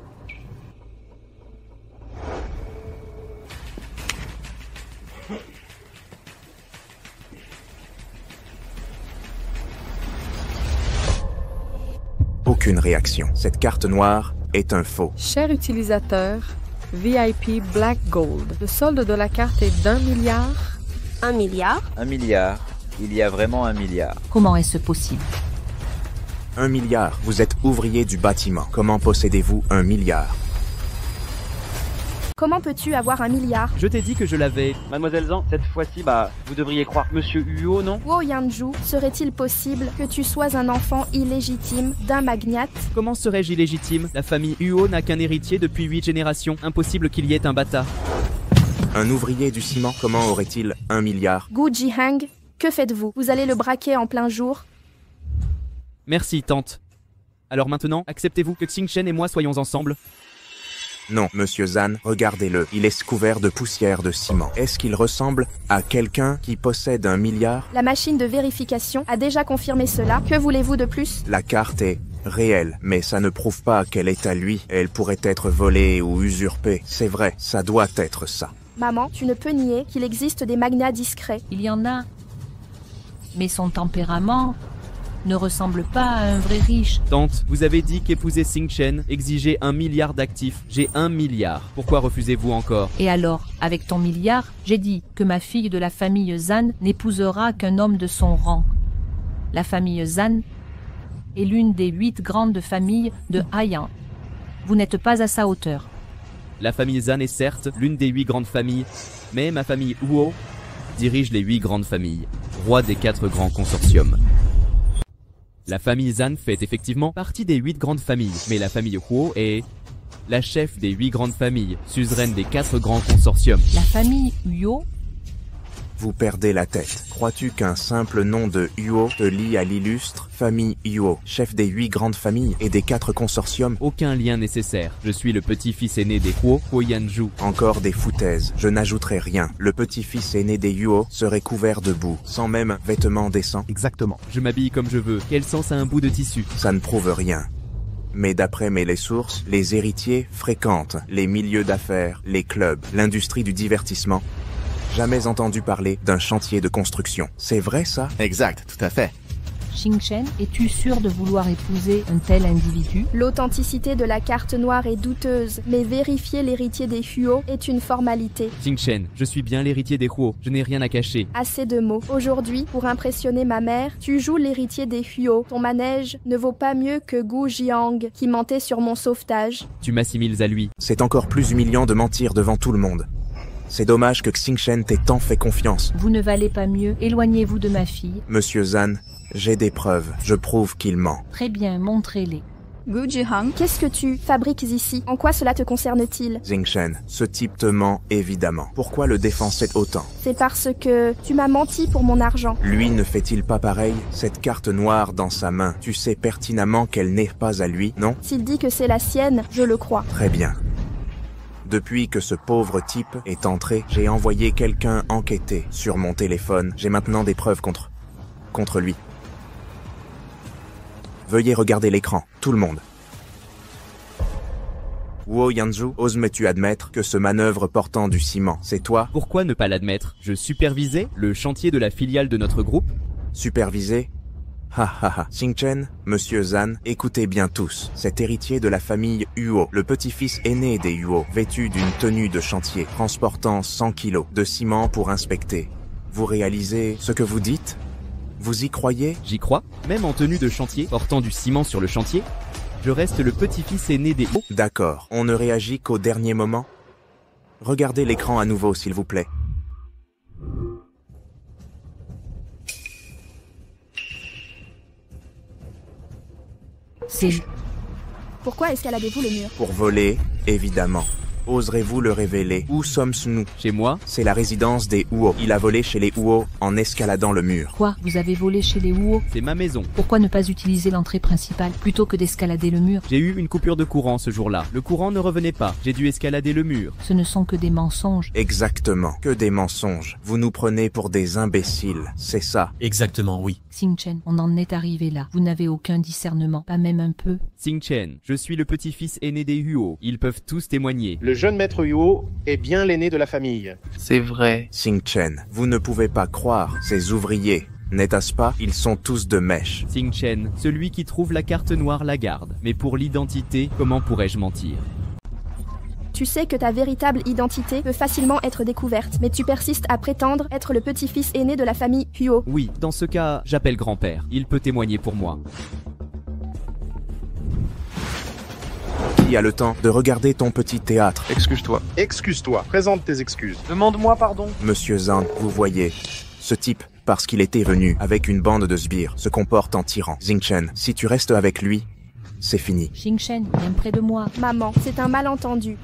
Aucune réaction. Cette carte noire est un faux. Cher utilisateur, VIP Black Gold. Le solde de la carte est d'1 milliard. 1 milliard? 1 milliard. Il y a vraiment 1 milliard. Comment est-ce possible? 1 milliard. Vous êtes ouvrier du bâtiment. Comment possédez-vous 1 milliard? Comment peux-tu avoir 1 milliard? Je t'ai dit que je l'avais. Mademoiselle Zan, cette fois-ci, vous devriez croire Monsieur Huo, non? Wo Yanju, serait-il possible que tu sois un enfant illégitime d'un magnate? Comment serais-je illégitime? La famille Huo n'a qu'un héritier depuis 8 générations. Impossible qu'il y ait un bâtard. Un ouvrier du ciment, comment aurait-il 1 milliard? Gu Jihang, que faites-vous? Vous allez le braquer en plein jour? Merci, tante. Alors maintenant, acceptez-vous que Xingchen et moi soyons ensemble? Non, monsieur Zan, regardez-le. Il est couvert de poussière de ciment. Est-ce qu'il ressemble à quelqu'un qui possède 1 milliard? La machine de vérification a déjà confirmé cela. Que voulez-vous de plus? La carte est réelle, mais ça ne prouve pas qu'elle est à lui. Elle pourrait être volée ou usurpée. C'est vrai, ça doit être ça. Maman, tu ne peux nier qu'il existe des magnats discrets. Il y en a. Mais son tempérament ne ressemble pas à un vrai riche. Tante, vous avez dit qu'épouser Xingchen exigeait 1 milliard d'actifs. J'ai 1 milliard. Pourquoi refusez-vous encore? Et alors, avec ton milliard, j'ai dit que ma fille de la famille Zan n'épousera qu'un homme de son rang. La famille Zan est l'une des 8 grandes familles de Haiyan. Vous n'êtes pas à sa hauteur. La famille Zan est certes l'une des 8 grandes familles, mais ma famille Huo dirige les 8 grandes familles, roi des 4 grands consortiums. La famille Zan fait effectivement partie des 8 grandes familles, mais la famille Huo est la chef des 8 grandes familles, suzeraine des 4 grands consortiums. La famille Huo? Vous perdez la tête. Crois-tu qu'un simple nom de Huo te lie à l'illustre famille Huo, chef des 8 grandes familles et des 4 consortiums? Aucun lien nécessaire. Je suis le petit-fils aîné des Huo, Huo Yanju. Encore des foutaises. Je n'ajouterai rien. Le petit-fils aîné des Huo serait couvert de boue, sans même vêtements décents. Exactement. Je m'habille comme je veux. Quel sens a un bout de tissu? Ça ne prouve rien. Mais d'après mes sources, les héritiers fréquentent les milieux d'affaires, les clubs, l'industrie du divertissement. Jamais entendu parler d'un chantier de construction. C'est vrai ça? Exact, tout à fait. Xingchen, es-tu sûr de vouloir épouser un tel individu? L'authenticité de la carte noire est douteuse, mais vérifier l'héritier des Huo est une formalité. Xingchen, je suis bien l'héritier des Huo, je n'ai rien à cacher. Assez de mots. Aujourd'hui, pour impressionner ma mère, tu joues l'héritier des Huo. Ton manège ne vaut pas mieux que Gu Jiang, qui mentait sur mon sauvetage. Tu m'assimiles à lui. C'est encore plus humiliant de mentir devant tout le monde. C'est dommage que Xingchen t'ait tant fait confiance. Vous ne valez pas mieux, éloignez-vous de ma fille. Monsieur Zan, j'ai des preuves, je prouve qu'il ment. Très bien, montrez-les. Gu Jihang, qu'est-ce que tu fabriques ici? En quoi cela te concerne-t-il? Xingchen, ce type te ment évidemment. Pourquoi le défenser autant? C'est parce que tu m'as menti pour mon argent. Lui ne fait-il pas pareil? Cette carte noire dans sa main, tu sais pertinemment qu'elle n'est pas à lui, non? S'il dit que c'est la sienne, je le crois. Très bien. Depuis que ce pauvre type est entré, j'ai envoyé quelqu'un enquêter sur mon téléphone. J'ai maintenant des preuves contre lui. Veuillez regarder l'écran, tout le monde. Huo Yanju, oses-tu admettre que ce manœuvre portant du ciment, c'est toi? Pourquoi ne pas l'admettre? Je supervisais le chantier de la filiale de notre groupe. Supervisé? Ha ha ha. Xingchen, monsieur Zan, écoutez bien tous. Cet héritier de la famille Huo, le petit-fils aîné des Huo, vêtu d'une tenue de chantier, transportant 100 kilos de ciment pour inspecter. Vous réalisez ce que vous dites? Vous y croyez? J'y crois. Même en tenue de chantier, portant du ciment sur le chantier, je reste le petit-fils aîné des Huo. D'accord. On ne réagit qu'au dernier moment? Regardez l'écran à nouveau, s'il vous plaît. Pourquoi escaladez-vous le mur? Pour voler, évidemment. Oserez-vous le révéler? Où sommes-nous? Chez moi? C'est la résidence des Huo. Il a volé chez les Huo en escaladant le mur. Quoi? Vous avez volé chez les Huo? C'est ma maison. Pourquoi ne pas utiliser l'entrée principale plutôt que d'escalader le mur? J'ai eu une coupure de courant ce jour-là. Le courant ne revenait pas. J'ai dû escalader le mur. Ce ne sont que des mensonges. Exactement, que des mensonges. Vous nous prenez pour des imbéciles, c'est ça. Exactement, oui. Xingchen, on en est arrivé là. Vous n'avez aucun discernement, pas même un peu. Xingchen, je suis le petit-fils aîné des Huo. Ils peuvent tous témoigner. Le jeune maître Huo est bien l'aîné de la famille. C'est vrai. Xingchen, vous ne pouvez pas croire, ces ouvriers, n'est-ce pas? Ils sont tous de mèche. Xingchen, celui qui trouve la carte noire la garde. Mais pour l'identité, comment pourrais-je mentir? Tu sais que ta véritable identité peut facilement être découverte, mais tu persistes à prétendre être le petit-fils aîné de la famille Huo. Oui, dans ce cas, j'appelle grand-père. Il peut témoigner pour moi. Qui a le temps de regarder ton petit théâtre? Excuse-toi. Excuse-toi, présente tes excuses. Demande-moi pardon. Monsieur Zhang, vous voyez, ce type, parce qu'il était venu avec une bande de sbires, se comporte en tyran. Xingchen, si tu restes avec lui, c'est fini. Xingchen, viens près de moi. Maman, c'est un malentendu.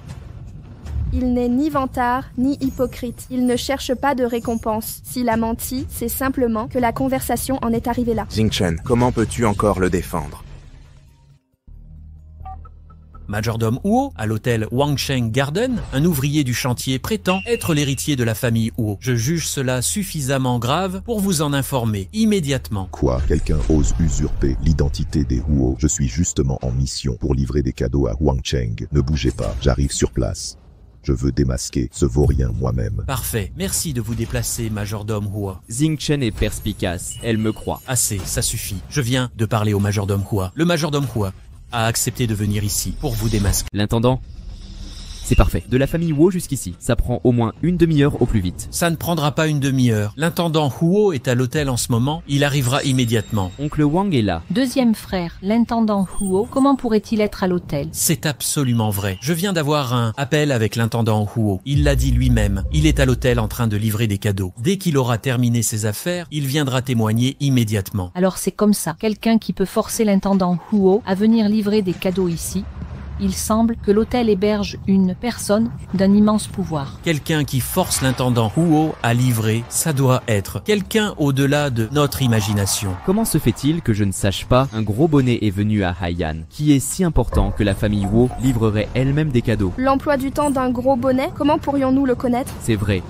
Il n'est ni vantard, ni hypocrite. Il ne cherche pas de récompense. S'il a menti, c'est simplement que la conversation en est arrivée là. Xingchen, comment peux-tu encore le défendre? Majordome Huo, à l'hôtel Wangsheng Garden, un ouvrier du chantier prétend être l'héritier de la famille Huo. Je juge cela suffisamment grave pour vous en informer immédiatement. Quoi? Quelqu'un ose usurper l'identité des Huo? Je suis justement en mission pour livrer des cadeaux à Wangsheng. Ne bougez pas, j'arrive sur place. Je veux démasquer ce vaurien moi-même. Parfait. Merci de vous déplacer, Majordome Huo. Xingchen est perspicace. Elle me croit. Assez, ça suffit. Je viens de parler au Majordome Huo. Le Majordome Huo a accepté de venir ici pour vous démasquer. L'intendant? C'est parfait. De la famille Huo jusqu'ici, ça prend au moins une demi-heure au plus vite. Ça ne prendra pas une demi-heure. L'intendant Huo est à l'hôtel en ce moment. Il arrivera immédiatement. Oncle Wang est là. Deuxième frère, l'intendant Huo, comment pourrait-il être à l'hôtel? C'est absolument vrai. Je viens d'avoir un appel avec l'intendant Huo. Il l'a dit lui-même. Il est à l'hôtel en train de livrer des cadeaux. Dès qu'il aura terminé ses affaires, il viendra témoigner immédiatement. Alors c'est comme ça. Quelqu'un qui peut forcer l'intendant Huo à venir livrer des cadeaux ici. Il semble que l'hôtel héberge une personne d'un immense pouvoir. Quelqu'un qui force l'intendant Huo à livrer, ça doit être quelqu'un au-delà de notre imagination. Comment se fait-il que je ne sache pas un gros bonnet est venu à Haiyan, qui est si important que la famille Huo livrerait elle-même des cadeaux? L'emploi du temps d'un gros bonnet, comment pourrions-nous le connaître? C'est vrai.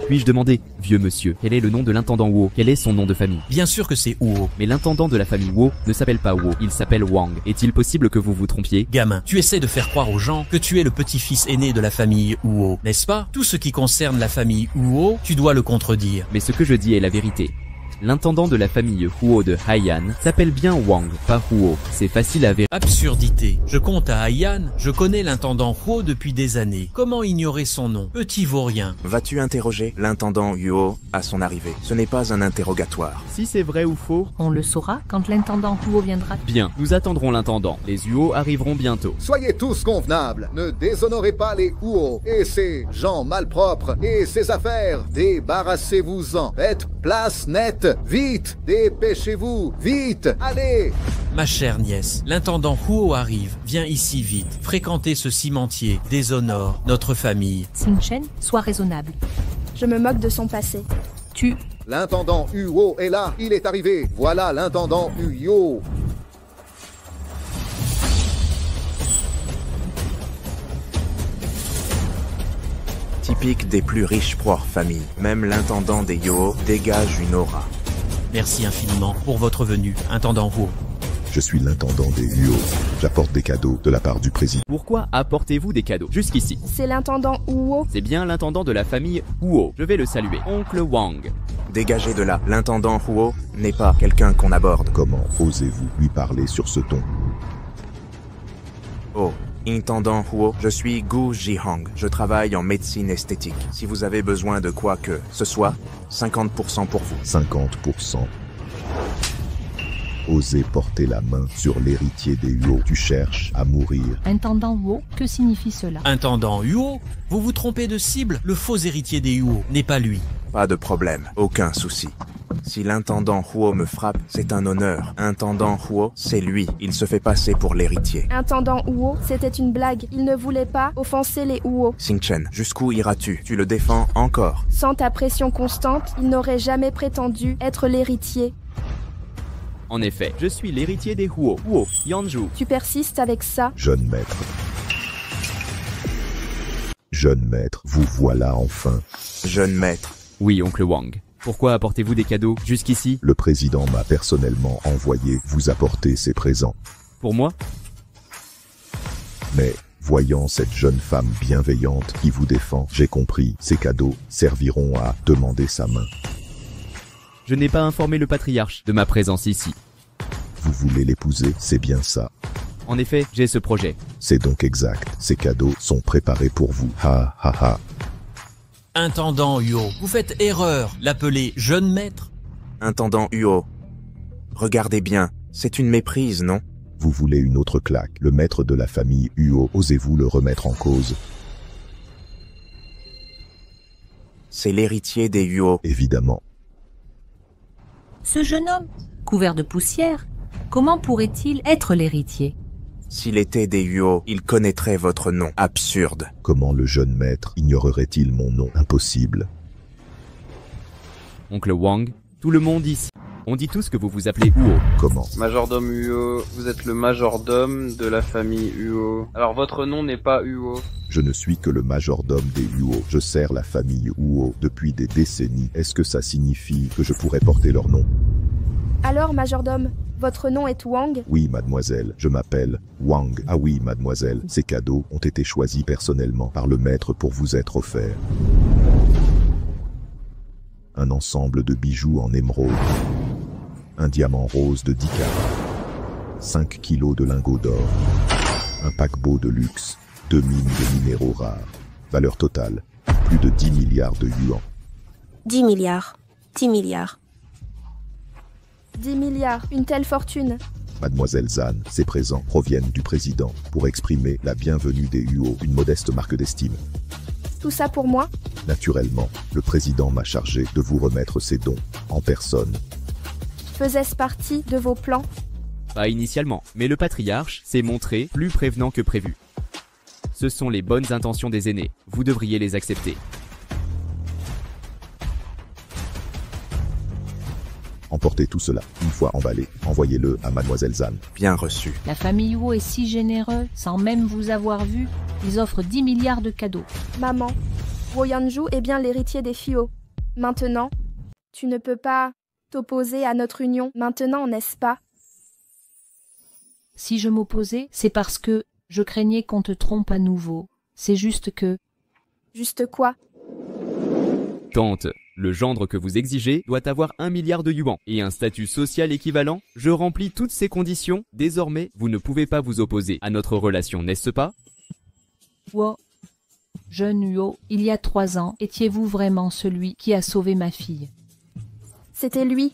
Puis-je demander, vieux monsieur, quel est le nom de l'intendant Huo? Quel est son nom de famille? Bien sûr que c'est Huo. Mais l'intendant de la famille Huo ne s'appelle pas Huo, il s'appelle Wang. Est-il possible que vous vous trompiez? Gamin, tu essaies de faire croire aux gens que tu es le petit-fils aîné de la famille Huo, n'est-ce pas? Tout ce qui concerne la famille Huo, tu dois le contredire. Mais ce que je dis est la vérité. L'intendant de la famille Huo de Haiyan s'appelle bien Wang, pas Huo. C'est facile à vérifier. Absurdité. Je compte à Haiyan, je connais l'intendant Huo depuis des années. Comment ignorer son nom? Petit vaurien. Vas-tu interroger l'intendant Huo à son arrivée? Ce n'est pas un interrogatoire. Si c'est vrai ou faux, on le saura quand l'intendant Huo viendra. Bien, nous attendrons l'intendant. Les Huo arriveront bientôt. Soyez tous convenables. Ne déshonorez pas les Huo et ces gens malpropres et ces affaires. Débarrassez-vous-en. Faites place nette. Vite, dépêchez-vous, vite, allez! Ma chère nièce, l'intendant Huo arrive. Viens ici vite. Fréquenter ce cimentier déshonore notre famille. Xingchen, sois raisonnable. Je me moque de son passé. L'intendant Huo est là, il est arrivé. Voilà l'intendant Huo. Typique des plus riches propres familles. Même l'intendant des Huo dégage une aura. Merci infiniment pour votre venue, intendant Huo. Je suis l'intendant des Huo. J'apporte des cadeaux de la part du président. Pourquoi apportez-vous des cadeaux jusqu'ici? C'est l'intendant Huo. C'est bien l'intendant de la famille Huo. Je vais le saluer. Oncle Wang. Dégagez de là. L'intendant Huo n'est pas quelqu'un qu'on aborde. Comment osez-vous lui parler sur ce ton? Oh. Intendant Huo, je suis Gu Jihang. Je travaille en médecine esthétique. Si vous avez besoin de quoi que ce soit, 50% pour vous. 50%. Osez porter la main sur l'héritier des Huo. Tu cherches à mourir. Intendant Huo, que signifie cela? Intendant Huo? Vous vous trompez de cible? Le faux héritier des Huo n'est pas lui. Pas de problème, aucun souci. Si l'intendant Huo me frappe, c'est un honneur. Intendant Huo, c'est lui. Il se fait passer pour l'héritier. Intendant Huo, c'était une blague. Il ne voulait pas offenser les Huo. Xingchen, jusqu'où iras-tu? Tu le défends encore? Sans ta pression constante, il n'aurait jamais prétendu être l'héritier. En effet, je suis l'héritier des Huo. Huo, Yanzhu. Tu persistes avec ça? Jeune maître. Jeune maître, vous voilà enfin. Jeune maître. Oui, oncle Wang. Pourquoi apportez-vous des cadeaux jusqu'ici? Le président m'a personnellement envoyé vous apporter ces présents. Pour moi? Mais, voyant cette jeune femme bienveillante qui vous défend, j'ai compris, ces cadeaux serviront à demander sa main. Je n'ai pas informé le patriarche de ma présence ici. Vous voulez l'épouser, c'est bien ça. En effet, j'ai ce projet. C'est donc exact, ces cadeaux sont préparés pour vous. Ha ha ha. Intendant Huo, vous faites erreur, l'appeler jeune maître. Intendant Huo, regardez bien, c'est une méprise, non? Vous voulez une autre claque, le maître de la famille Huo, osez-vous le remettre en cause? C'est l'héritier des Huo. Évidemment. Ce jeune homme, couvert de poussière, comment pourrait-il être l'héritier? S'il était des Huo, il connaîtrait votre nom. Absurde. Comment le jeune maître ignorerait-il mon nom? Impossible. Oncle Wang, tout le monde ici. On dit tous que vous vous appelez Huo. Comment? Majordome Huo, vous êtes le majordome de la famille Huo. Alors votre nom n'est pas Huo. Je ne suis que le majordome des Huo. Je sers la famille Huo depuis des décennies. Est-ce que ça signifie que je pourrais porter leur nom? Alors, majordome, votre nom est Wang? Oui, mademoiselle, je m'appelle Wang. Ah oui, mademoiselle, ces cadeaux ont été choisis personnellement par le maître pour vous être offerts. Un ensemble de bijoux en émeraude, un diamant rose de 10 carats, 5 kilos de lingots d'or, un paquebot de luxe, 2 mines de minéraux rares. Valeur totale, plus de 10 milliards de yuans. 10 milliards. 10 milliards. 10 milliards, une telle fortune. Mademoiselle Zhan, ces présents proviennent du président pour exprimer la bienvenue des Huo, une modeste marque d'estime. Tout ça pour moi? Naturellement, le président m'a chargé de vous remettre ces dons, en personne. Faisait-ce partie de vos plans? Pas initialement, mais le patriarche s'est montré plus prévenant que prévu. Ce sont les bonnes intentions des aînés, vous devriez les accepter. Emportez tout cela, une fois emballé, envoyez-le à mademoiselle Zhan. Bien reçu. La famille Huo est si généreux, sans même vous avoir vu, ils offrent 10 milliards de cadeaux. Maman, Huo Yanzhu est bien l'héritier des Huo. Maintenant, tu ne peux pas t'opposer à notre union maintenant, n'est-ce pas? Si je m'opposais, c'est parce que je craignais qu'on te trompe à nouveau. C'est juste que... Juste quoi? Tante, le gendre que vous exigez doit avoir 1 milliard de yuans et un statut social équivalent. Je remplis toutes ces conditions. Désormais, vous ne pouvez pas vous opposer à notre relation, n'est-ce pas? Huo, jeune Huo, il y a 3 ans, étiez-vous vraiment celui qui a sauvé ma fille? C'était lui.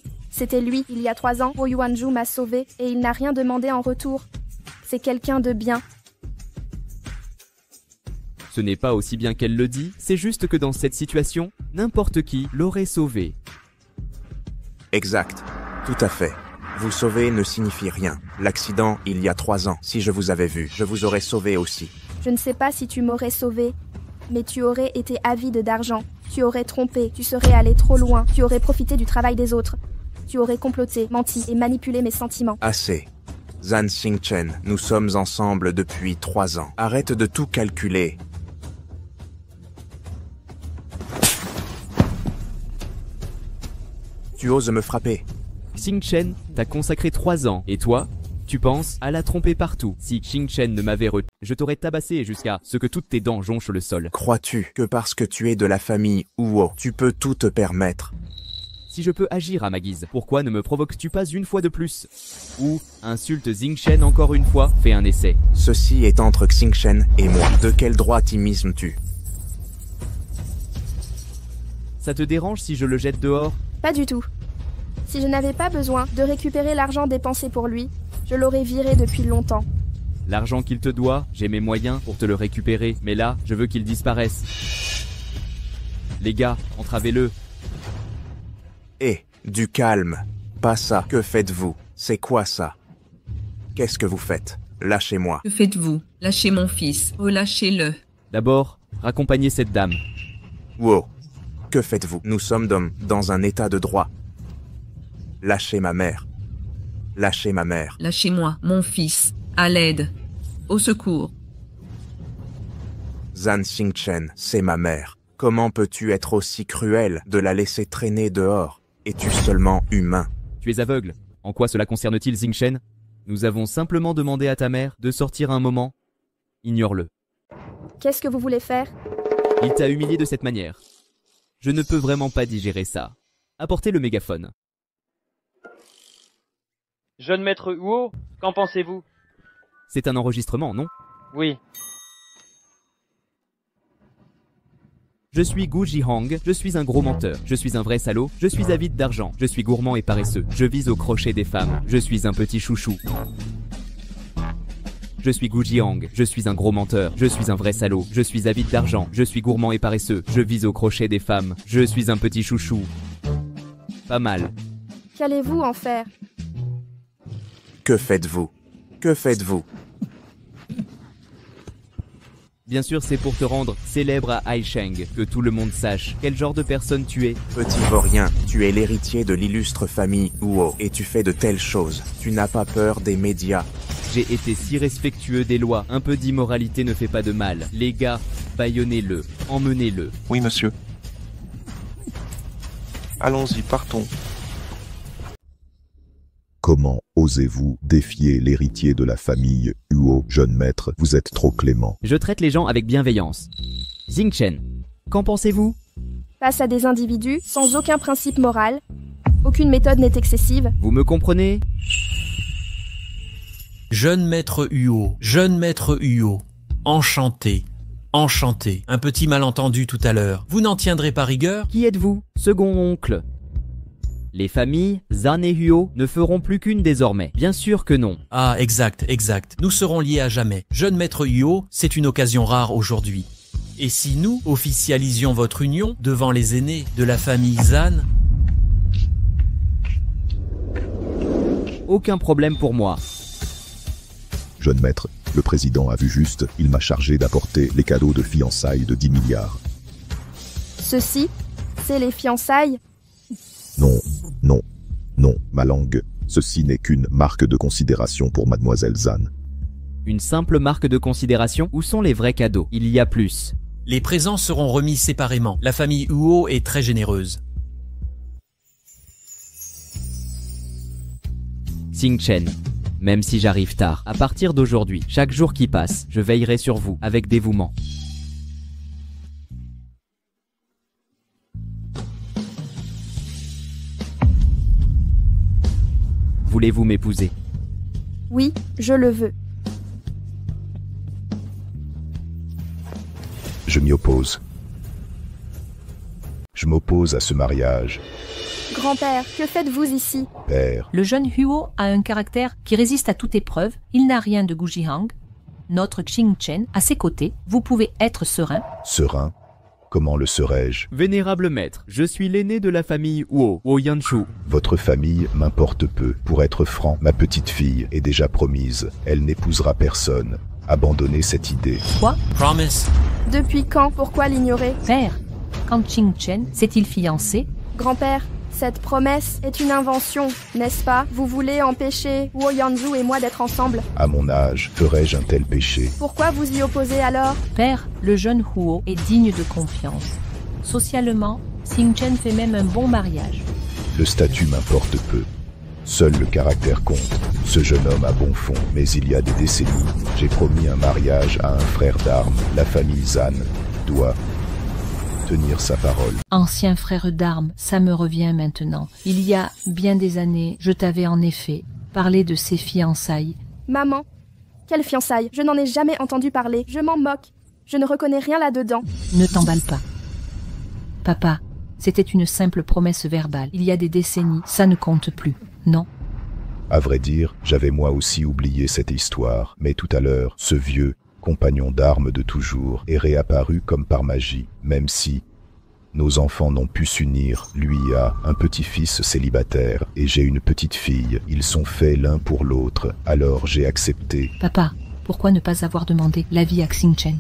Il y a 3 ans, Huo Yanzhu m'a sauvé et il n'a rien demandé en retour. C'est quelqu'un de bien. Ce n'est pas aussi bien qu'elle le dit, c'est juste que dans cette situation, n'importe qui l'aurait sauvé. Exact. Tout à fait. Vous sauver ne signifie rien. L'accident, il y a 3 ans. Si je vous avais vu, je vous aurais sauvé aussi. Je ne sais pas si tu m'aurais sauvé, mais tu aurais été avide d'argent. Tu aurais trompé, tu serais allé trop loin, tu aurais profité du travail des autres. Tu aurais comploté, menti et manipulé mes sentiments. Assez. Zhan Xingchen, nous sommes ensemble depuis 3 ans. Arrête de tout calculer. Tu oses me frapper. Xingchen t'a consacré 3 ans, et toi, tu penses à la tromper partout. Si Xingchen ne m'avait retenu, je t'aurais tabassé jusqu'à ce que toutes tes dents jonchent le sol. Crois-tu que parce que tu es de la famille Huo, tu peux tout te permettre? Si je peux agir à ma guise, pourquoi ne me provoques-tu pas une fois de plus? Ou insulte Xingchen encore une fois, fais un essai. Ceci est entre Xingchen et moi. De quel droit t'immismes-tu? Ça te dérange si je le jette dehors? Pas du tout. Si je n'avais pas besoin de récupérer l'argent dépensé pour lui, je l'aurais viré depuis longtemps. L'argent qu'il te doit, j'ai mes moyens pour te le récupérer, mais là, je veux qu'il disparaisse. Les gars, entravez-le. Du calme. Pas ça. Que faites-vous? C'est quoi ça? Qu'est-ce que vous faites? Lâchez-moi. Que faites-vous? Lâchez mon fils. Oh, lâchez-le. D'abord, raccompagnez cette dame. Wow. Que faites-vous? Nous sommes dans un état de droit. Lâchez ma mère. Lâchez ma mère. Lâchez-moi, mon fils. À l'aide. Au secours. Zan Xingchen, c'est ma mère. Comment peux-tu être aussi cruel de la laisser traîner dehors? Es-tu seulement humain? Tu es aveugle. En quoi cela concerne-t-il Xingchen? Nous avons simplement demandé à ta mère de sortir un moment. Ignore-le. Qu'est-ce que vous voulez faire? Il t'a humilié de cette manière. Je ne peux vraiment pas digérer ça. Apportez le mégaphone. Jeune maître Huo, qu'en pensez-vous? C'est un enregistrement, non? Oui. Je suis Gu Jihang, je suis un gros menteur, je suis un vrai salaud, je suis avide d'argent, je suis gourmand et paresseux, je vise au crochet des femmes, je suis un petit chouchou. Je suis Gu Jihang, je suis un gros menteur, je suis un vrai salaud, je suis avide d'argent, je suis gourmand et paresseux, je vise au crochet des femmes, je suis un petit chouchou. Pas mal. Qu'allez-vous en faire? Que faites-vous? Que faites-vous? Bien sûr, c'est pour te rendre célèbre à Haisheng, que tout le monde sache quel genre de personne tu es. Petit vaurien, tu es l'héritier de l'illustre famille Huo, et tu fais de telles choses. Tu n'as pas peur des médias. J'ai été si respectueux des lois, un peu d'immoralité ne fait pas de mal. Les gars, bâillonnez-le, emmenez-le. Oui, monsieur. Allons-y, partons. Comment osez-vous défier l'héritier de la famille Huo, jeune maître? Vous êtes trop clément. Je traite les gens avec bienveillance. Xingchen, qu'en pensez-vous? Face à des individus sans aucun principe moral, aucune méthode n'est excessive. Vous me comprenez? Jeune maître Huo, enchanté, enchanté. Un petit malentendu tout à l'heure. Vous n'en tiendrez pas rigueur? Qui êtes-vous? Second oncle. Les familles, Zan et Huo, ne feront plus qu'une désormais. Bien sûr que non. Ah, exact. Nous serons liés à jamais. Jeune maître Huo, c'est une occasion rare aujourd'hui. Et si nous officialisions votre union devant les aînés de la famille Zan? Aucun problème pour moi. Jeune maître, le président a vu juste, il m'a chargé d'apporter les cadeaux de fiançailles de 10 milliards. Ceci, c'est les fiançailles? Non, ma langue. Ceci n'est qu'une marque de considération pour mademoiselle Zan. Une simple marque de considération? Où sont les vrais cadeaux? Il y a plus. Les présents seront remis séparément. La famille Huo est très généreuse. Xingchen, même si j'arrive tard, à partir d'aujourd'hui, chaque jour qui passe, je veillerai sur vous avec dévouement. Voulez-vous m'épouser? Oui, je le veux. Je m'y oppose. Je m'oppose à ce mariage. Grand-père, que faites-vous ici? Père. Le jeune Huo a un caractère qui résiste à toute épreuve. Il n'a rien de Gu Jihang. Notre Xingchen, à ses côtés, vous pouvez être serein. Serein? Comment le serais-je? Vénérable maître, je suis l'aîné de la famille Huo, Yanshu. Votre famille m'importe peu. Pour être franc, ma petite fille est déjà promise. Elle n'épousera personne. Abandonnez cette idée. Quoi? Promise. Depuis quand? Pourquoi l'ignorer? Père, quand Xingchen s'est-il fiancé? Grand-père, cette promesse est une invention, n'est-ce pas? Vous voulez empêcher Huo Yanzhu et moi d'être ensemble? À mon âge, ferais-je un tel péché? Pourquoi vous y opposez alors? Père, le jeune Huo est digne de confiance. Socialement, Xingchen fait même un bon mariage. Le statut m'importe peu. Seul le caractère compte. Ce jeune homme a bon fond, mais il y a des décennies, j'ai promis un mariage à un frère d'armes. La famille Zan doit tenir sa parole. Ancien frère d'armes, ça me revient maintenant. Il y a bien des années, je t'avais en effet parlé de ces fiançailles. Maman, quelles fiançailles? Je n'en ai jamais entendu parler. Je m'en moque. Je ne reconnais rien là-dedans. Ne t'emballe pas. Papa, c'était une simple promesse verbale. Il y a des décennies, ça ne compte plus, non? À vrai dire, j'avais moi aussi oublié cette histoire, mais tout à l'heure, ce vieux compagnon d'armes de toujours est réapparu comme par magie, même si Nos enfants n'ont pu s'unir. Lui a un petit-fils célibataire et j'ai une petite fille. Ils sont faits l'un pour l'autre. Alors j'ai accepté. Papa, pourquoi ne pas avoir demandé l'avis à Xingchen?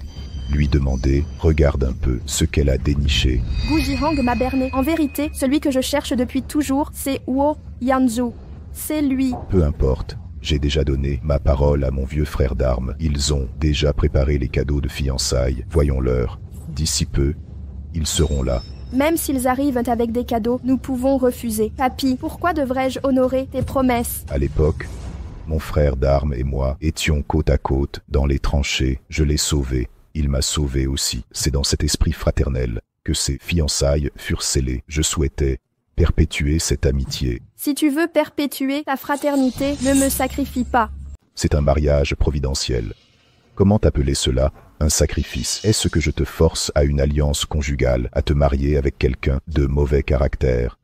Lui demander, regarde un peu ce qu'elle a déniché. Gu Jihang m'a berné. En vérité, celui que je cherche depuis toujours, c'est Huo Yanzhu. C'est lui. Peu importe. J'ai déjà donné ma parole à mon vieux frère d'armes. Ils ont déjà préparé les cadeaux de fiançailles. Voyons-leur. D'ici peu, ils seront là. Même s'ils arrivent avec des cadeaux, nous pouvons refuser. Papy, pourquoi devrais-je honorer tes promesses? À l'époque, mon frère d'armes et moi étions côte à côte dans les tranchées. Je l'ai sauvé. Il m'a sauvé aussi. C'est dans cet esprit fraternel que ces fiançailles furent scellées. Je souhaitais perpétuer cette amitié. Si tu veux perpétuer ta fraternité, ne me sacrifie pas. C'est un mariage providentiel. Comment appeler cela un sacrifice? Est-ce que je te force à une alliance conjugale, à te marier avec quelqu'un de mauvais caractère?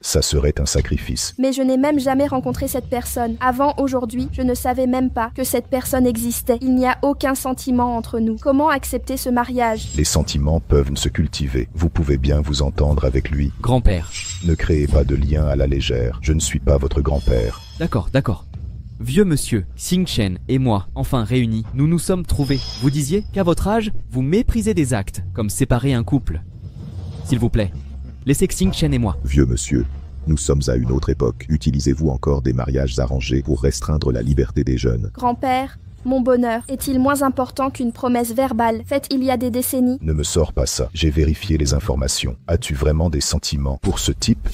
Ça serait un sacrifice. Mais je n'ai même jamais rencontré cette personne. Avant aujourd'hui, je ne savais même pas que cette personne existait. Il n'y a aucun sentiment entre nous. Comment accepter ce mariage? Les sentiments peuvent se cultiver. Vous pouvez bien vous entendre avec lui. Grand-père. Ne créez pas de lien à la légère. Je ne suis pas votre grand-père. D'accord, d'accord. Vieux monsieur, Xingchen et moi, enfin réunis, nous nous sommes trouvés. Vous disiez qu'à votre âge, vous méprisez des actes, comme séparer un couple. S'il vous plaît, laissez Xingchen et moi. Vieux monsieur, nous sommes à une autre époque. Utilisez-vous encore des mariages arrangés pour restreindre la liberté des jeunes? Grand-père, mon bonheur est-il moins important qu'une promesse verbale faite il y a des décennies? Ne me sors pas ça. J'ai vérifié les informations. As-tu vraiment des sentiments pour ce type?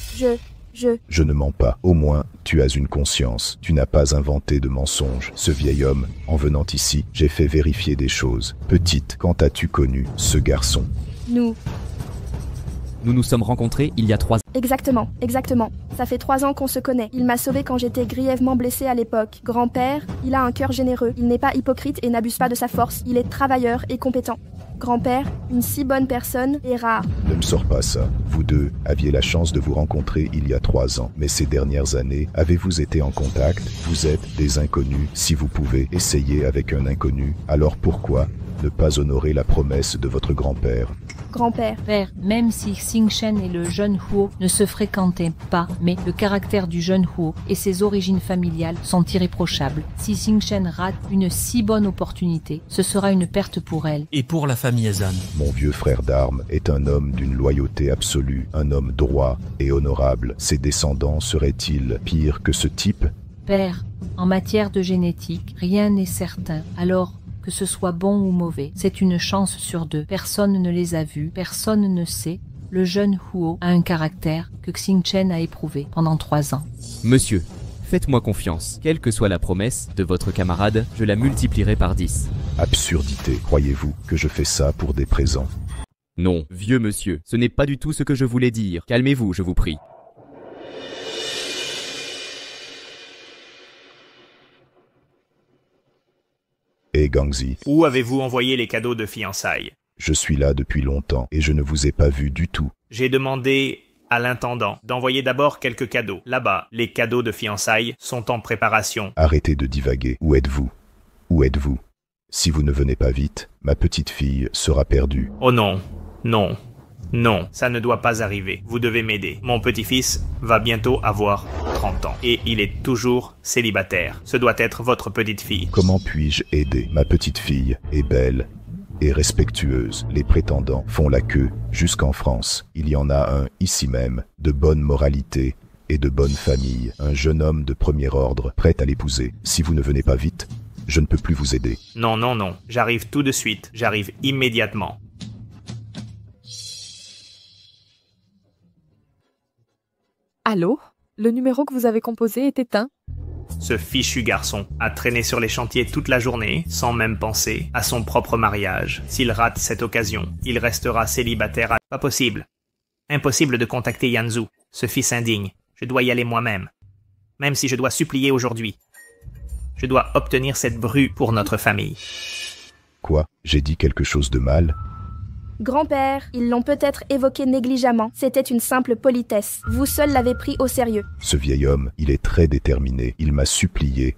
Je ne mens pas. Au moins, tu as une conscience. Tu n'as pas inventé de mensonges. Ce vieil homme, en venant ici, j'ai fait vérifier des choses. Petite, quand as-tu connu ce garçon? Nous nous sommes rencontrés il y a 3 ans. Exactement. Ça fait 3 ans qu'on se connaît. Il m'a sauvé quand j'étais grièvement blessé à l'époque. Grand-père, il a un cœur généreux. Il n'est pas hypocrite et n'abuse pas de sa force. Il est travailleur et compétent. Grand-père, une si bonne personne est rare. Ne me sors pas ça. Vous deux aviez la chance de vous rencontrer il y a 3 ans. Mais ces dernières années, avez-vous été en contact? Vous êtes des inconnus. Si vous pouvez essayer avec un inconnu, alors pourquoi ne pas honorer la promesse de votre grand-père? Grand-père. Père, même si Xingchen et le jeune Huo ne se fréquentaient pas, mais le caractère du jeune Huo et ses origines familiales sont irréprochables. Si Xingchen rate une si bonne opportunité, ce sera une perte pour elle. Et pour la famille Zan? Mon vieux frère d'armes est un homme d'une loyauté absolue, un homme droit et honorable. Ses descendants seraient-ils pires que ce type? Père, en matière de génétique, rien n'est certain. Alors, que ce soit bon ou mauvais, c'est une chance sur 2. Personne ne les a vus, personne ne sait. Le jeune Huo a un caractère que Xingchen a éprouvé pendant 3 ans. Monsieur, faites-moi confiance. Quelle que soit la promesse de votre camarade, je la multiplierai par 10. Absurdité. Croyez-vous que je fais ça pour des présents? Non, vieux monsieur, ce n'est pas du tout ce que je voulais dire. Calmez-vous, je vous prie. Et Gangzi, où avez-vous envoyé les cadeaux de fiançailles? Je suis là depuis longtemps et je ne vous ai pas vu du tout. J'ai demandé à l'intendant d'envoyer d'abord quelques cadeaux. Là-bas, les cadeaux de fiançailles sont en préparation. Arrêtez de divaguer. Où êtes-vous? Où êtes-vous? Si vous ne venez pas vite, ma petite fille sera perdue. Oh non, non, non, ça ne doit pas arriver. Vous devez m'aider. Mon petit-fils va bientôt avoir 30 ans et il est toujours célibataire. Ce doit être votre petite fille. Comment puis-je aider? Ma petite fille est belle et respectueuse. Les prétendants font la queue jusqu'en France. Il y en a un ici même, de bonne moralité et de bonne famille. Un jeune homme de premier ordre, prêt à l'épouser. Si vous ne venez pas vite, je ne peux plus vous aider. Non, non, non. J'arrive tout de suite. J'arrive immédiatement. Allô? Le numéro que vous avez composé est éteint? Ce fichu garçon a traîné sur les chantiers toute la journée, sans même penser à son propre mariage. S'il rate cette occasion, il restera célibataire. Pas possible. Impossible de contacter Yanzhu, ce fils indigne. Je dois y aller moi-même. Même si je dois supplier aujourd'hui. Je dois obtenir cette bru pour notre famille. Quoi? J'ai dit quelque chose de mal? Grand-père, ils l'ont peut-être évoqué négligemment. C'était une simple politesse. Vous seul l'avez pris au sérieux. Ce vieil homme, il est très déterminé. Il m'a supplié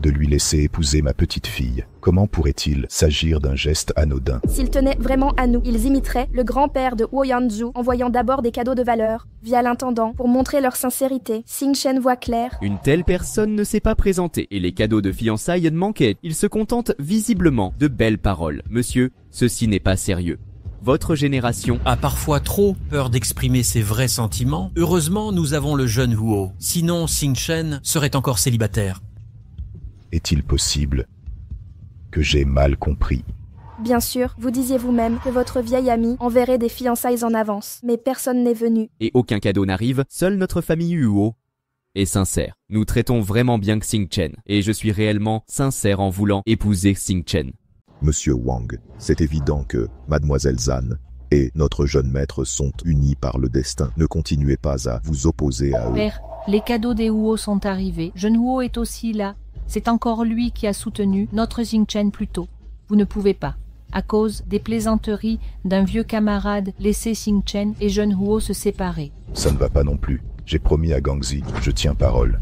de lui laisser épouser ma petite fille. Comment pourrait-il s'agir d'un geste anodin? S'ils tenaient vraiment à nous, ils imiteraient le grand-père de Huo Yanzhu, envoyant d'abord des cadeaux de valeur, via l'intendant, pour montrer leur sincérité. Xingchen voit clair. Une telle personne ne s'est pas présentée, et les cadeaux de fiançailles manquaient. Il se contente visiblement de belles paroles. Monsieur, ceci n'est pas sérieux. Votre génération a parfois trop peur d'exprimer ses vrais sentiments. Heureusement, nous avons le jeune Huo. Sinon, Xingchen serait encore célibataire. Est-il possible que j'ai mal compris? Bien sûr, vous disiez vous-même que votre vieil ami enverrait des fiançailles en avance, mais personne n'est venu. Et aucun cadeau n'arrive, seule notre famille Huo est sincère. Nous traitons vraiment bien Xingchen, et je suis réellement sincère en voulant épouser Xingchen. Monsieur Wang, c'est évident que Mademoiselle Zhan et notre jeune maître sont unis par le destin. Ne continuez pas à vous opposer à eux. Père, les cadeaux des Huo sont arrivés. Jeune Huo est aussi là. C'est encore lui qui a soutenu notre Xingchen plus tôt. Vous ne pouvez pas, à cause des plaisanteries d'un vieux camarade, laisser Xingchen et jeune Huo se séparer. Ça ne va pas non plus. J'ai promis à Gangzi, je tiens parole.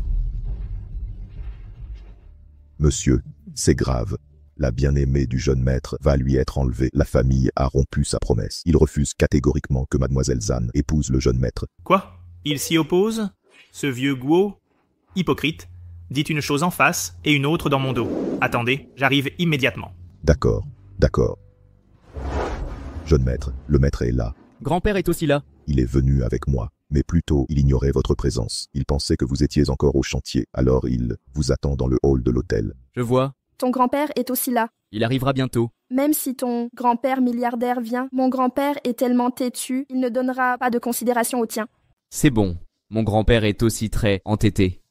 Monsieur, c'est grave. La bien-aimée du jeune maître va lui être enlevée. La famille a rompu sa promesse. Il refuse catégoriquement que Mademoiselle Zhan épouse le jeune maître. Quoi? Il s'y oppose? Ce vieux Guo? Hypocrite. Dites une chose en face et une autre dans mon dos. Attendez, j'arrive immédiatement. D'accord, d'accord. Jeune maître, le maître est là. Grand-père est aussi là. Il est venu avec moi, mais plutôt il ignorait votre présence. Il pensait que vous étiez encore au chantier, alors il vous attend dans le hall de l'hôtel. Je vois. Ton grand-père est aussi là. Il arrivera bientôt. Même si ton grand-père milliardaire vient, mon grand-père est tellement têtu, il ne donnera pas de considération au tien. C'est bon. Mon grand-père est aussi très entêté.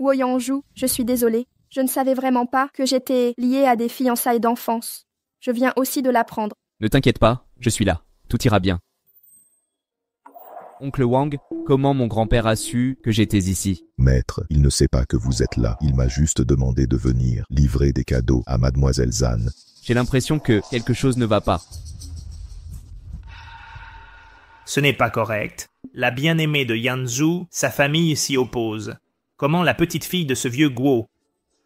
Huo Yanzhu, je suis désolée. Je ne savais vraiment pas que j'étais liée à des fiançailles d'enfance. Je viens aussi de l'apprendre. Ne t'inquiète pas, je suis là. Tout ira bien. Oncle Wang, comment mon grand-père a su que j'étais ici? Maître, il ne sait pas que vous êtes là. Il m'a juste demandé de venir livrer des cadeaux à Mademoiselle Zhan. J'ai l'impression que quelque chose ne va pas. Ce n'est pas correct. La bien-aimée de Yanzhu, sa famille s'y oppose. Comment la petite fille de ce vieux Guo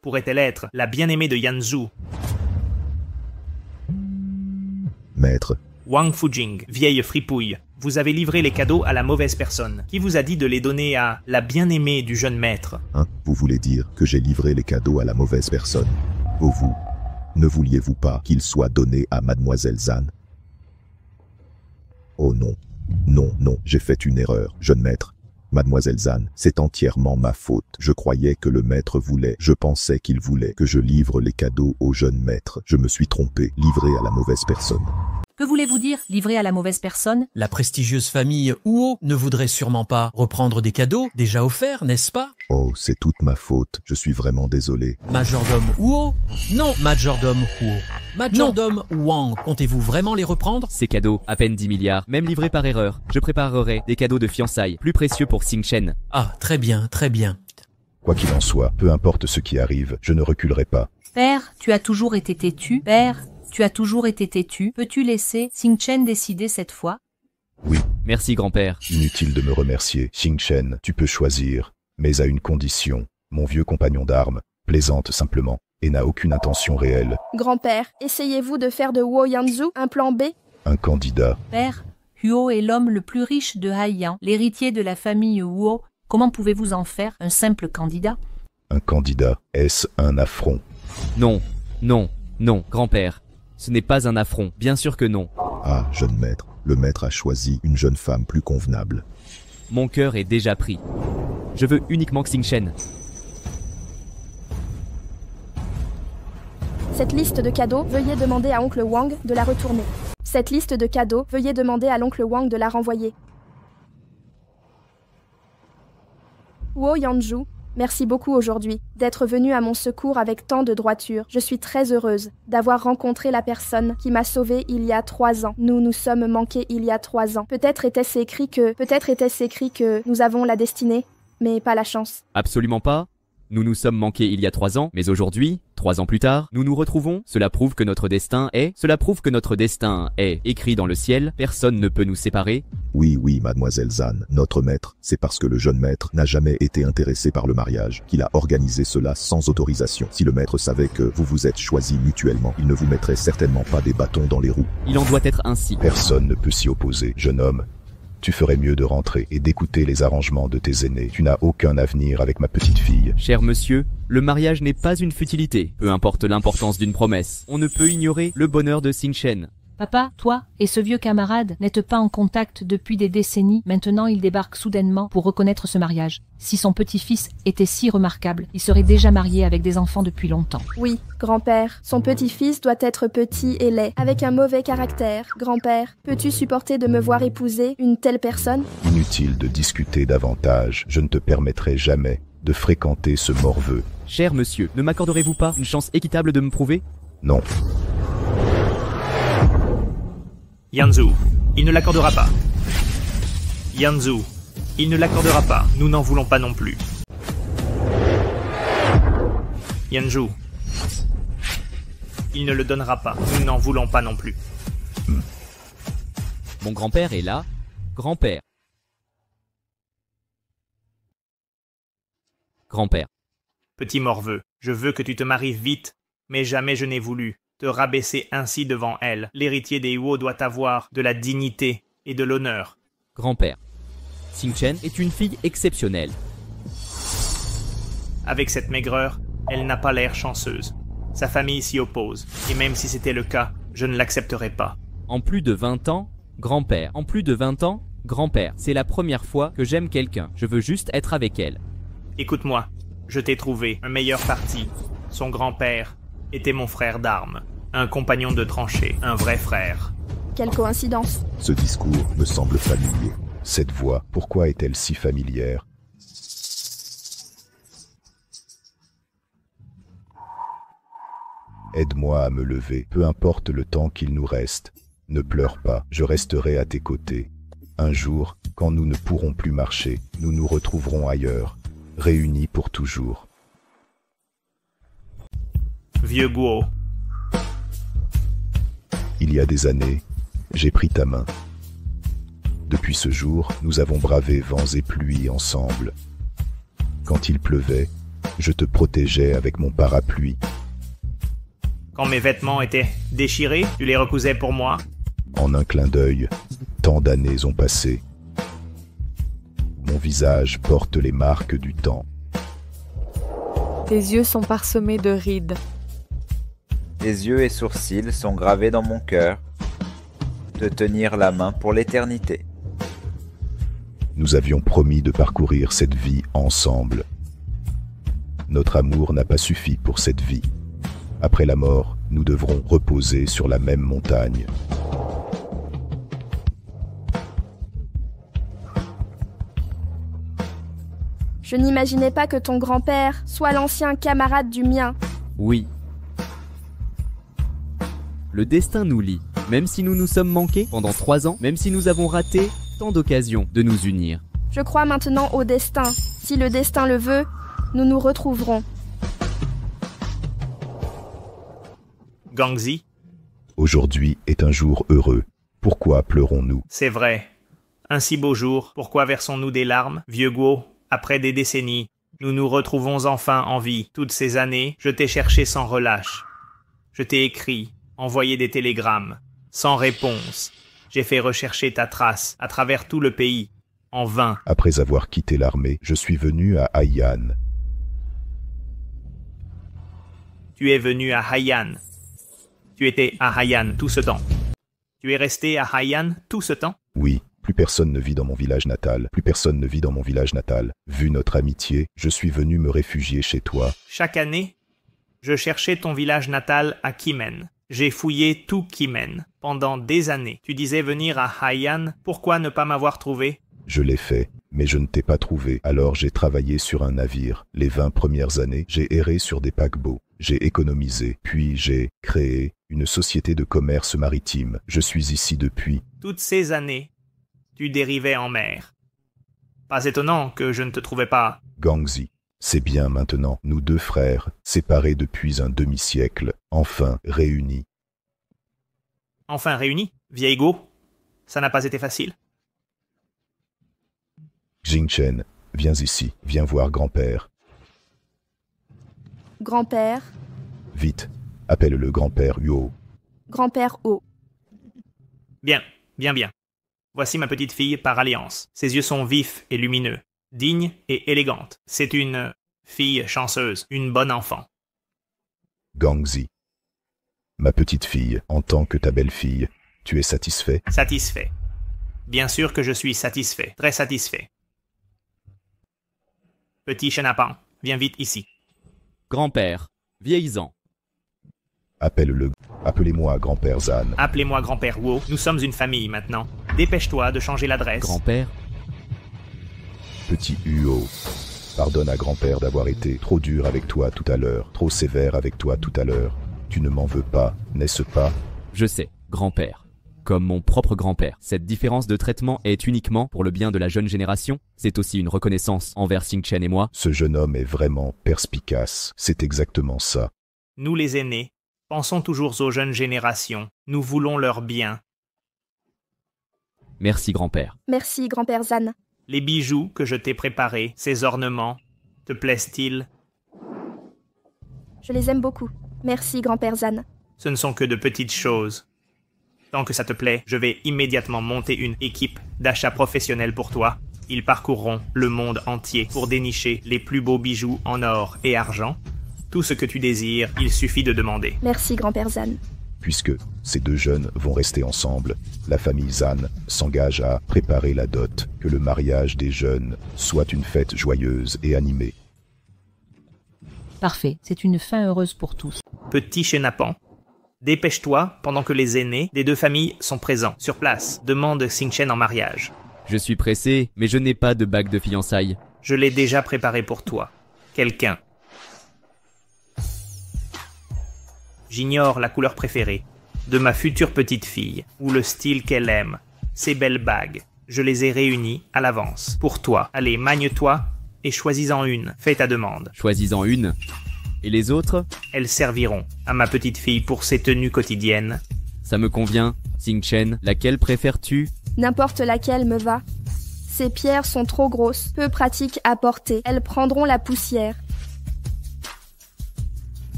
pourrait-elle être la bien-aimée de Yanzhu? Maître. Wang Fujing, vieille fripouille, vous avez livré les cadeaux à la mauvaise personne. Qui vous a dit de les donner à la bien-aimée du jeune maître? Hein? Vous voulez dire que j'ai livré les cadeaux à la mauvaise personne? Oh vous, ne vouliez-vous pas qu'ils soient donnés à Mademoiselle Zhan? Oh non, non, non, j'ai fait une erreur, jeune maître. Mademoiselle Zhan, c'est entièrement ma faute. Je croyais que le maître voulait, je pensais qu'il voulait que je livre les cadeaux au jeune maître. Je me suis trompé, livré à la mauvaise personne. Que voulez-vous dire, livré à la mauvaise personne? La prestigieuse famille Huo ne voudrait sûrement pas reprendre des cadeaux déjà offerts, n'est-ce pas? Oh, c'est toute ma faute. Je suis vraiment désolé. Majordome Huo? Non, Majordome Huo. Majordome Wang, comptez-vous vraiment les reprendre? Ces cadeaux, à peine 10 milliards, même livrés par erreur. Je préparerai des cadeaux de fiançailles, plus précieux pour Xingchen. Ah, très bien, très bien. Quoi qu'il en soit, peu importe ce qui arrive, je ne reculerai pas. Père, tu as toujours été têtu. Père, tu as toujours été têtu. Peux-tu laisser Xingchen décider cette fois? Oui. Merci, grand-père. Inutile de me remercier. Xingchen, tu peux choisir, mais à une condition. Mon vieux compagnon d'armes plaisante simplement et n'a aucune intention réelle. Grand-père, essayez-vous de faire de Huo Yanzhu un plan B? Un candidat. Père, Huo est l'homme le plus riche de Haiyan, l'héritier de la famille Huo. Comment pouvez-vous en faire un simple candidat? Un candidat, est-ce un affront? Non, non, non, grand-père. Ce n'est pas un affront, bien sûr que non. Ah, jeune maître, le maître a choisi une jeune femme plus convenable. Mon cœur est déjà pris. Je veux uniquement Xingchen. Cette liste de cadeaux, veuillez demander à oncle Wang de la retourner. Cette liste de cadeaux, veuillez demander à l'oncle Wang de la renvoyer. Huo Yanzhu, merci beaucoup aujourd'hui d'être venu à mon secours avec tant de droiture. Je suis très heureuse d'avoir rencontré la personne qui m'a sauvée il y a 3 ans. Nous nous sommes manqués il y a 3 ans. Peut-être était-ce écrit que nous avons la destinée, mais pas la chance. Absolument pas. Nous nous sommes manqués il y a 3 ans, mais aujourd'hui, 3 ans plus tard, nous nous retrouvons. Cela prouve que notre destin est écrit dans le ciel. Personne ne peut nous séparer. Oui, mademoiselle Zan, notre maître, c'est parce que le jeune maître n'a jamais été intéressé par le mariage qu'il a organisé cela sans autorisation. Si le maître savait que vous vous êtes choisis mutuellement, il ne vous mettrait certainement pas des bâtons dans les roues. Il en doit être ainsi. Personne ne peut s'y opposer, jeune homme. Tu ferais mieux de rentrer et d'écouter les arrangements de tes aînés. Tu n'as aucun avenir avec ma petite fille. Cher monsieur, le mariage n'est pas une futilité, peu importe l'importance d'une promesse. On ne peut ignorer le bonheur de Xingchen. Papa, toi et ce vieux camarade n'êtes pas en contact depuis des décennies. Maintenant, il débarque soudainement pour reconnaître ce mariage. Si son petit-fils était si remarquable, il serait déjà marié avec des enfants depuis longtemps. Oui, grand-père, son petit-fils doit être petit et laid, avec un mauvais caractère. Grand-père, peux-tu supporter de me voir épouser une telle personne? Inutile de discuter davantage. Je ne te permettrai jamais de fréquenter ce morveux. Cher monsieur, ne m'accorderez-vous pas une chance équitable de me prouver? Non. Yanzhu, il ne l'accordera pas. Yanzhu, il ne l'accordera pas. Nous n'en voulons pas non plus. Yanzhu, il ne le donnera pas. Nous n'en voulons pas non plus. Mon grand-père est là. Grand-père. Grand-père. Petit morveux, je veux que tu te maries vite, mais jamais je n'ai voulu te rabaisser ainsi devant elle. L'héritier des Huo doit avoir de la dignité et de l'honneur. Grand-père. Xingchen est une fille exceptionnelle. Avec cette maigreur, elle n'a pas l'air chanceuse. Sa famille s'y oppose, et même si c'était le cas, je ne l'accepterais pas. En plus de 20 ans, grand-père. En plus de 20 ans, grand-père. C'est la première fois que j'aime quelqu'un. Je veux juste être avec elle. Écoute-moi, je t'ai trouvé un meilleur parti. Son grand-père était mon frère d'armes. Un compagnon de tranchée, un vrai frère. Quelle coïncidence. Ce discours me semble familier. Cette voix, pourquoi est-elle si familière? Aide-moi à me lever, peu importe le temps qu'il nous reste. Ne pleure pas, je resterai à tes côtés. Un jour, quand nous ne pourrons plus marcher, nous nous retrouverons ailleurs, réunis pour toujours. Vieux Guo. Il y a des années, j'ai pris ta main. Depuis ce jour, nous avons bravé vents et pluies ensemble. Quand il pleuvait, je te protégeais avec mon parapluie. Quand mes vêtements étaient déchirés, tu les recousais pour moi. En un clin d'œil, tant d'années ont passé. Mon visage porte les marques du temps. Tes yeux sont parsemés de rides. Tes yeux et sourcils sont gravés dans mon cœur. Te tenir la main pour l'éternité. Nous avions promis de parcourir cette vie ensemble. Notre amour n'a pas suffi pour cette vie. Après la mort, nous devrons reposer sur la même montagne. Je n'imaginais pas que ton grand-père soit l'ancien camarade du mien. Oui. Le destin nous lie, même si nous nous sommes manqués pendant 3 ans, même si nous avons raté tant d'occasions de nous unir. Je crois maintenant au destin. Si le destin le veut, nous nous retrouverons. Gangzi. Aujourd'hui est un jour heureux. Pourquoi pleurons-nous? C'est vrai. Un si beau jour, pourquoi versons-nous des larmes? Vieux Guo, après des décennies, nous nous retrouvons enfin en vie. Toutes ces années, je t'ai cherché sans relâche. Je t'ai écrit, envoyé des télégrammes, sans réponse. J'ai fait rechercher ta trace à travers tout le pays, en vain. Après avoir quitté l'armée, je suis venu à Haiyan. Tu es venu à Haiyan. Tu étais à Haiyan tout ce temps. Tu es resté à Haiyan tout ce temps? Oui, plus personne ne vit dans mon village natal. Plus personne ne vit dans mon village natal. Vu notre amitié, je suis venu me réfugier chez toi. Chaque année, je cherchais ton village natal à Kimen. J'ai fouillé tout Kimen pendant des années. Tu disais venir à Haiyan. Pourquoi ne pas m'avoir trouvé? Je l'ai fait, mais je ne t'ai pas trouvé. Alors j'ai travaillé sur un navire. Les 20 premières années, j'ai erré sur des paquebots. J'ai économisé, puis j'ai créé une société de commerce maritime. Je suis ici depuis. Toutes ces années, tu dérivais en mer. Pas étonnant que je ne te trouvais pas. Gangzi, c'est bien maintenant, nous deux frères, séparés depuis un demi-siècle, enfin réunis. Enfin réunis, vieil Go? Ça n'a pas été facile. Xingchen, viens ici, viens voir grand-père. Grand-père, Vite, appelle le grand-père Huo. grand-père O. Bien, bien, bien. Voici ma petite fille par alliance. Ses yeux sont vifs et lumineux, dignes et élégantes. C'est une fille chanceuse, une bonne enfant. Gangzi. Ma petite fille, en tant que ta belle-fille, tu es satisfait? Satisfait. Bien sûr que je suis satisfait, très satisfait. Petit chenapan, viens vite ici. Grand-père, vieillisant. Appelez-moi grand-père Zan. Appelez-moi grand-père Wu. Nous sommes une famille maintenant. Dépêche-toi de changer l'adresse. Grand-père, Petit Huo. Pardonne à grand-père d'avoir été trop dur avec toi tout à l'heure, trop sévère avec toi tout à l'heure. Tu ne m'en veux pas, n'est-ce pas? je sais, grand-père. Comme mon propre grand-père. Cette différence de traitement est uniquement pour le bien de la jeune génération. C'est aussi une reconnaissance envers Xingchen et moi. Ce jeune homme est vraiment perspicace. C'est exactement ça. Nous les aînés, pensons toujours aux jeunes générations. Nous voulons leur bien. Merci, grand-père. Merci, grand-père Zan. Les bijoux que je t'ai préparés, ces ornements, te plaisent-ils? Je les aime beaucoup. Merci, grand-père Zan. Ce ne sont que de petites choses. Tant que ça te plaît, je vais immédiatement monter une équipe d'achat professionnels pour toi. Ils parcourront le monde entier pour dénicher les plus beaux bijoux en or et argent. Tout ce que tu désires, il suffit de demander. Merci, grand-père Zan. Puisque ces deux jeunes vont rester ensemble, la famille Zan s'engage à préparer la dot, que le mariage des jeunes soit une fête joyeuse et animée. Parfait, c'est une fin heureuse pour tous. Petit chenapan, dépêche-toi pendant que les aînés des deux familles sont présents, sur place. Demande Xingchen en mariage. Je suis pressé, mais je n'ai pas de bague de fiançailles. Je l'ai déjà préparé pour toi. Quelqu'un. J'ignore la couleur préférée de ma future petite fille, ou le style qu'elle aime. Ces belles bagues, je les ai réunies à l'avance. Pour toi, allez, magne-toi et choisis-en une. Fais ta demande. Choisis-en une. Et les autres? Elles serviront à ma petite fille pour ses tenues quotidiennes. Ça me convient. Xingchen, laquelle préfères-tu? N'importe laquelle me va. Ces pierres sont trop grosses, peu pratiques à porter. Elles prendront la poussière.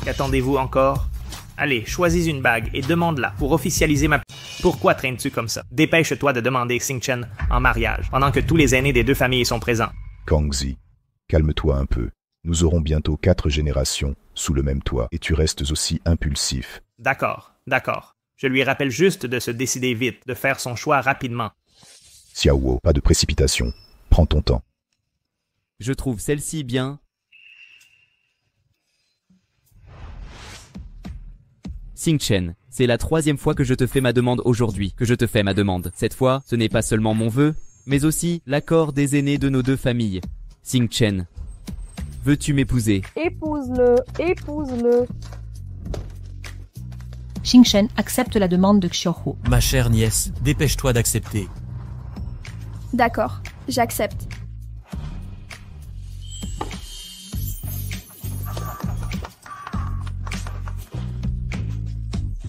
Qu'attendez-vous encore? Allez, choisis une bague et demande-la pour officialiser ma... Pourquoi traînes-tu comme ça? Dépêche-toi de demander Xingchen en mariage, pendant que tous les aînés des deux familles sont présents. Gangzi, calme-toi un peu. Nous aurons bientôt 4 générations sous le même toit, et tu restes aussi impulsif. D'accord, d'accord. Je lui rappelle juste de se décider vite, de faire son choix rapidement. Xiaowo, pas de précipitation. Prends ton temps. Je trouve celle-ci bien. Xingchen, c'est la 3e fois que je te fais ma demande aujourd'hui, que je te fais ma demande. Cette fois, ce n'est pas seulement mon vœu, mais aussi l'accord des aînés de nos deux familles. Xingchen, veux-tu m'épouser? Épouse-le, épouse-le. Xingchen accepte la demande de Xiaohu. Ma chère nièce, dépêche-toi d'accepter. D'accord, j'accepte.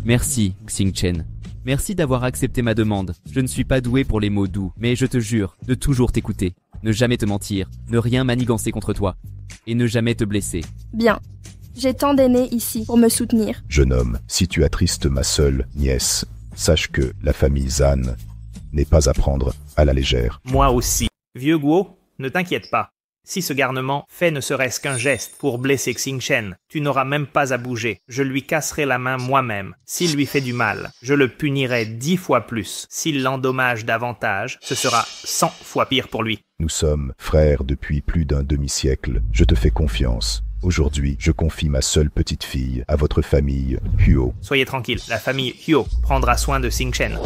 Merci, Xingchen. Merci d'avoir accepté ma demande. Je ne suis pas doué pour les mots doux, mais je te jure de toujours t'écouter, ne jamais te mentir, ne rien manigancer contre toi, et ne jamais te blesser. Bien. J'ai tant d'aînés ici pour me soutenir. Jeune homme, si tu attristes ma seule nièce, sache que la famille Zan n'est pas à prendre à la légère. Moi aussi. Vieux Guo, ne t'inquiète pas. Si ce garnement fait ne serait-ce qu'un geste pour blesser Xingchen, tu n'auras même pas à bouger. Je lui casserai la main moi-même. S'il lui fait du mal, je le punirai 10 fois plus. S'il l'endommage davantage, ce sera 100 fois pire pour lui. Nous sommes frères depuis plus d'un demi-siècle. Je te fais confiance. Aujourd'hui, je confie ma seule petite fille à votre famille Huo. Soyez tranquille, la famille Huo prendra soin de Xingchen.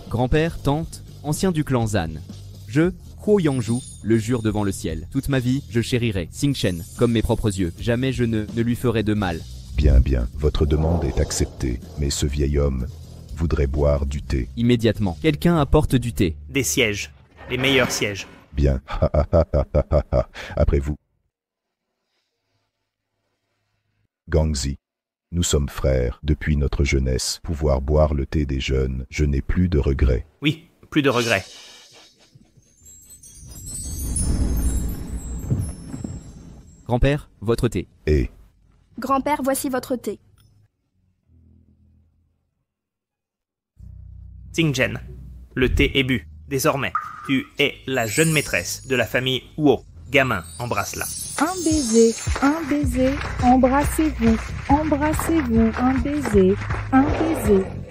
Grand-père, tante, ancien du clan Zan. Je, Huo Yangju, le jure devant le ciel. Toute ma vie, je chérirai Xingchen comme mes propres yeux. Jamais je ne lui ferai de mal. Bien, bien. Votre demande est acceptée. Mais ce vieil homme voudrait boire du thé. Immédiatement. Quelqu'un apporte du thé. Des sièges. Les meilleurs sièges. Bien. Après vous. Gangzi. Nous sommes frères depuis notre jeunesse. Pouvoir boire le thé des jeunes, je n'ai plus de regrets. Oui, Plus de regrets. Grand-père, votre thé. Et Grand-père, voici votre thé. Xingchen, le thé est bu. Désormais, tu es la jeune maîtresse de la famille Huo. Gamin, embrasse-la. Un baiser, embrassez-vous, un baiser, un baiser.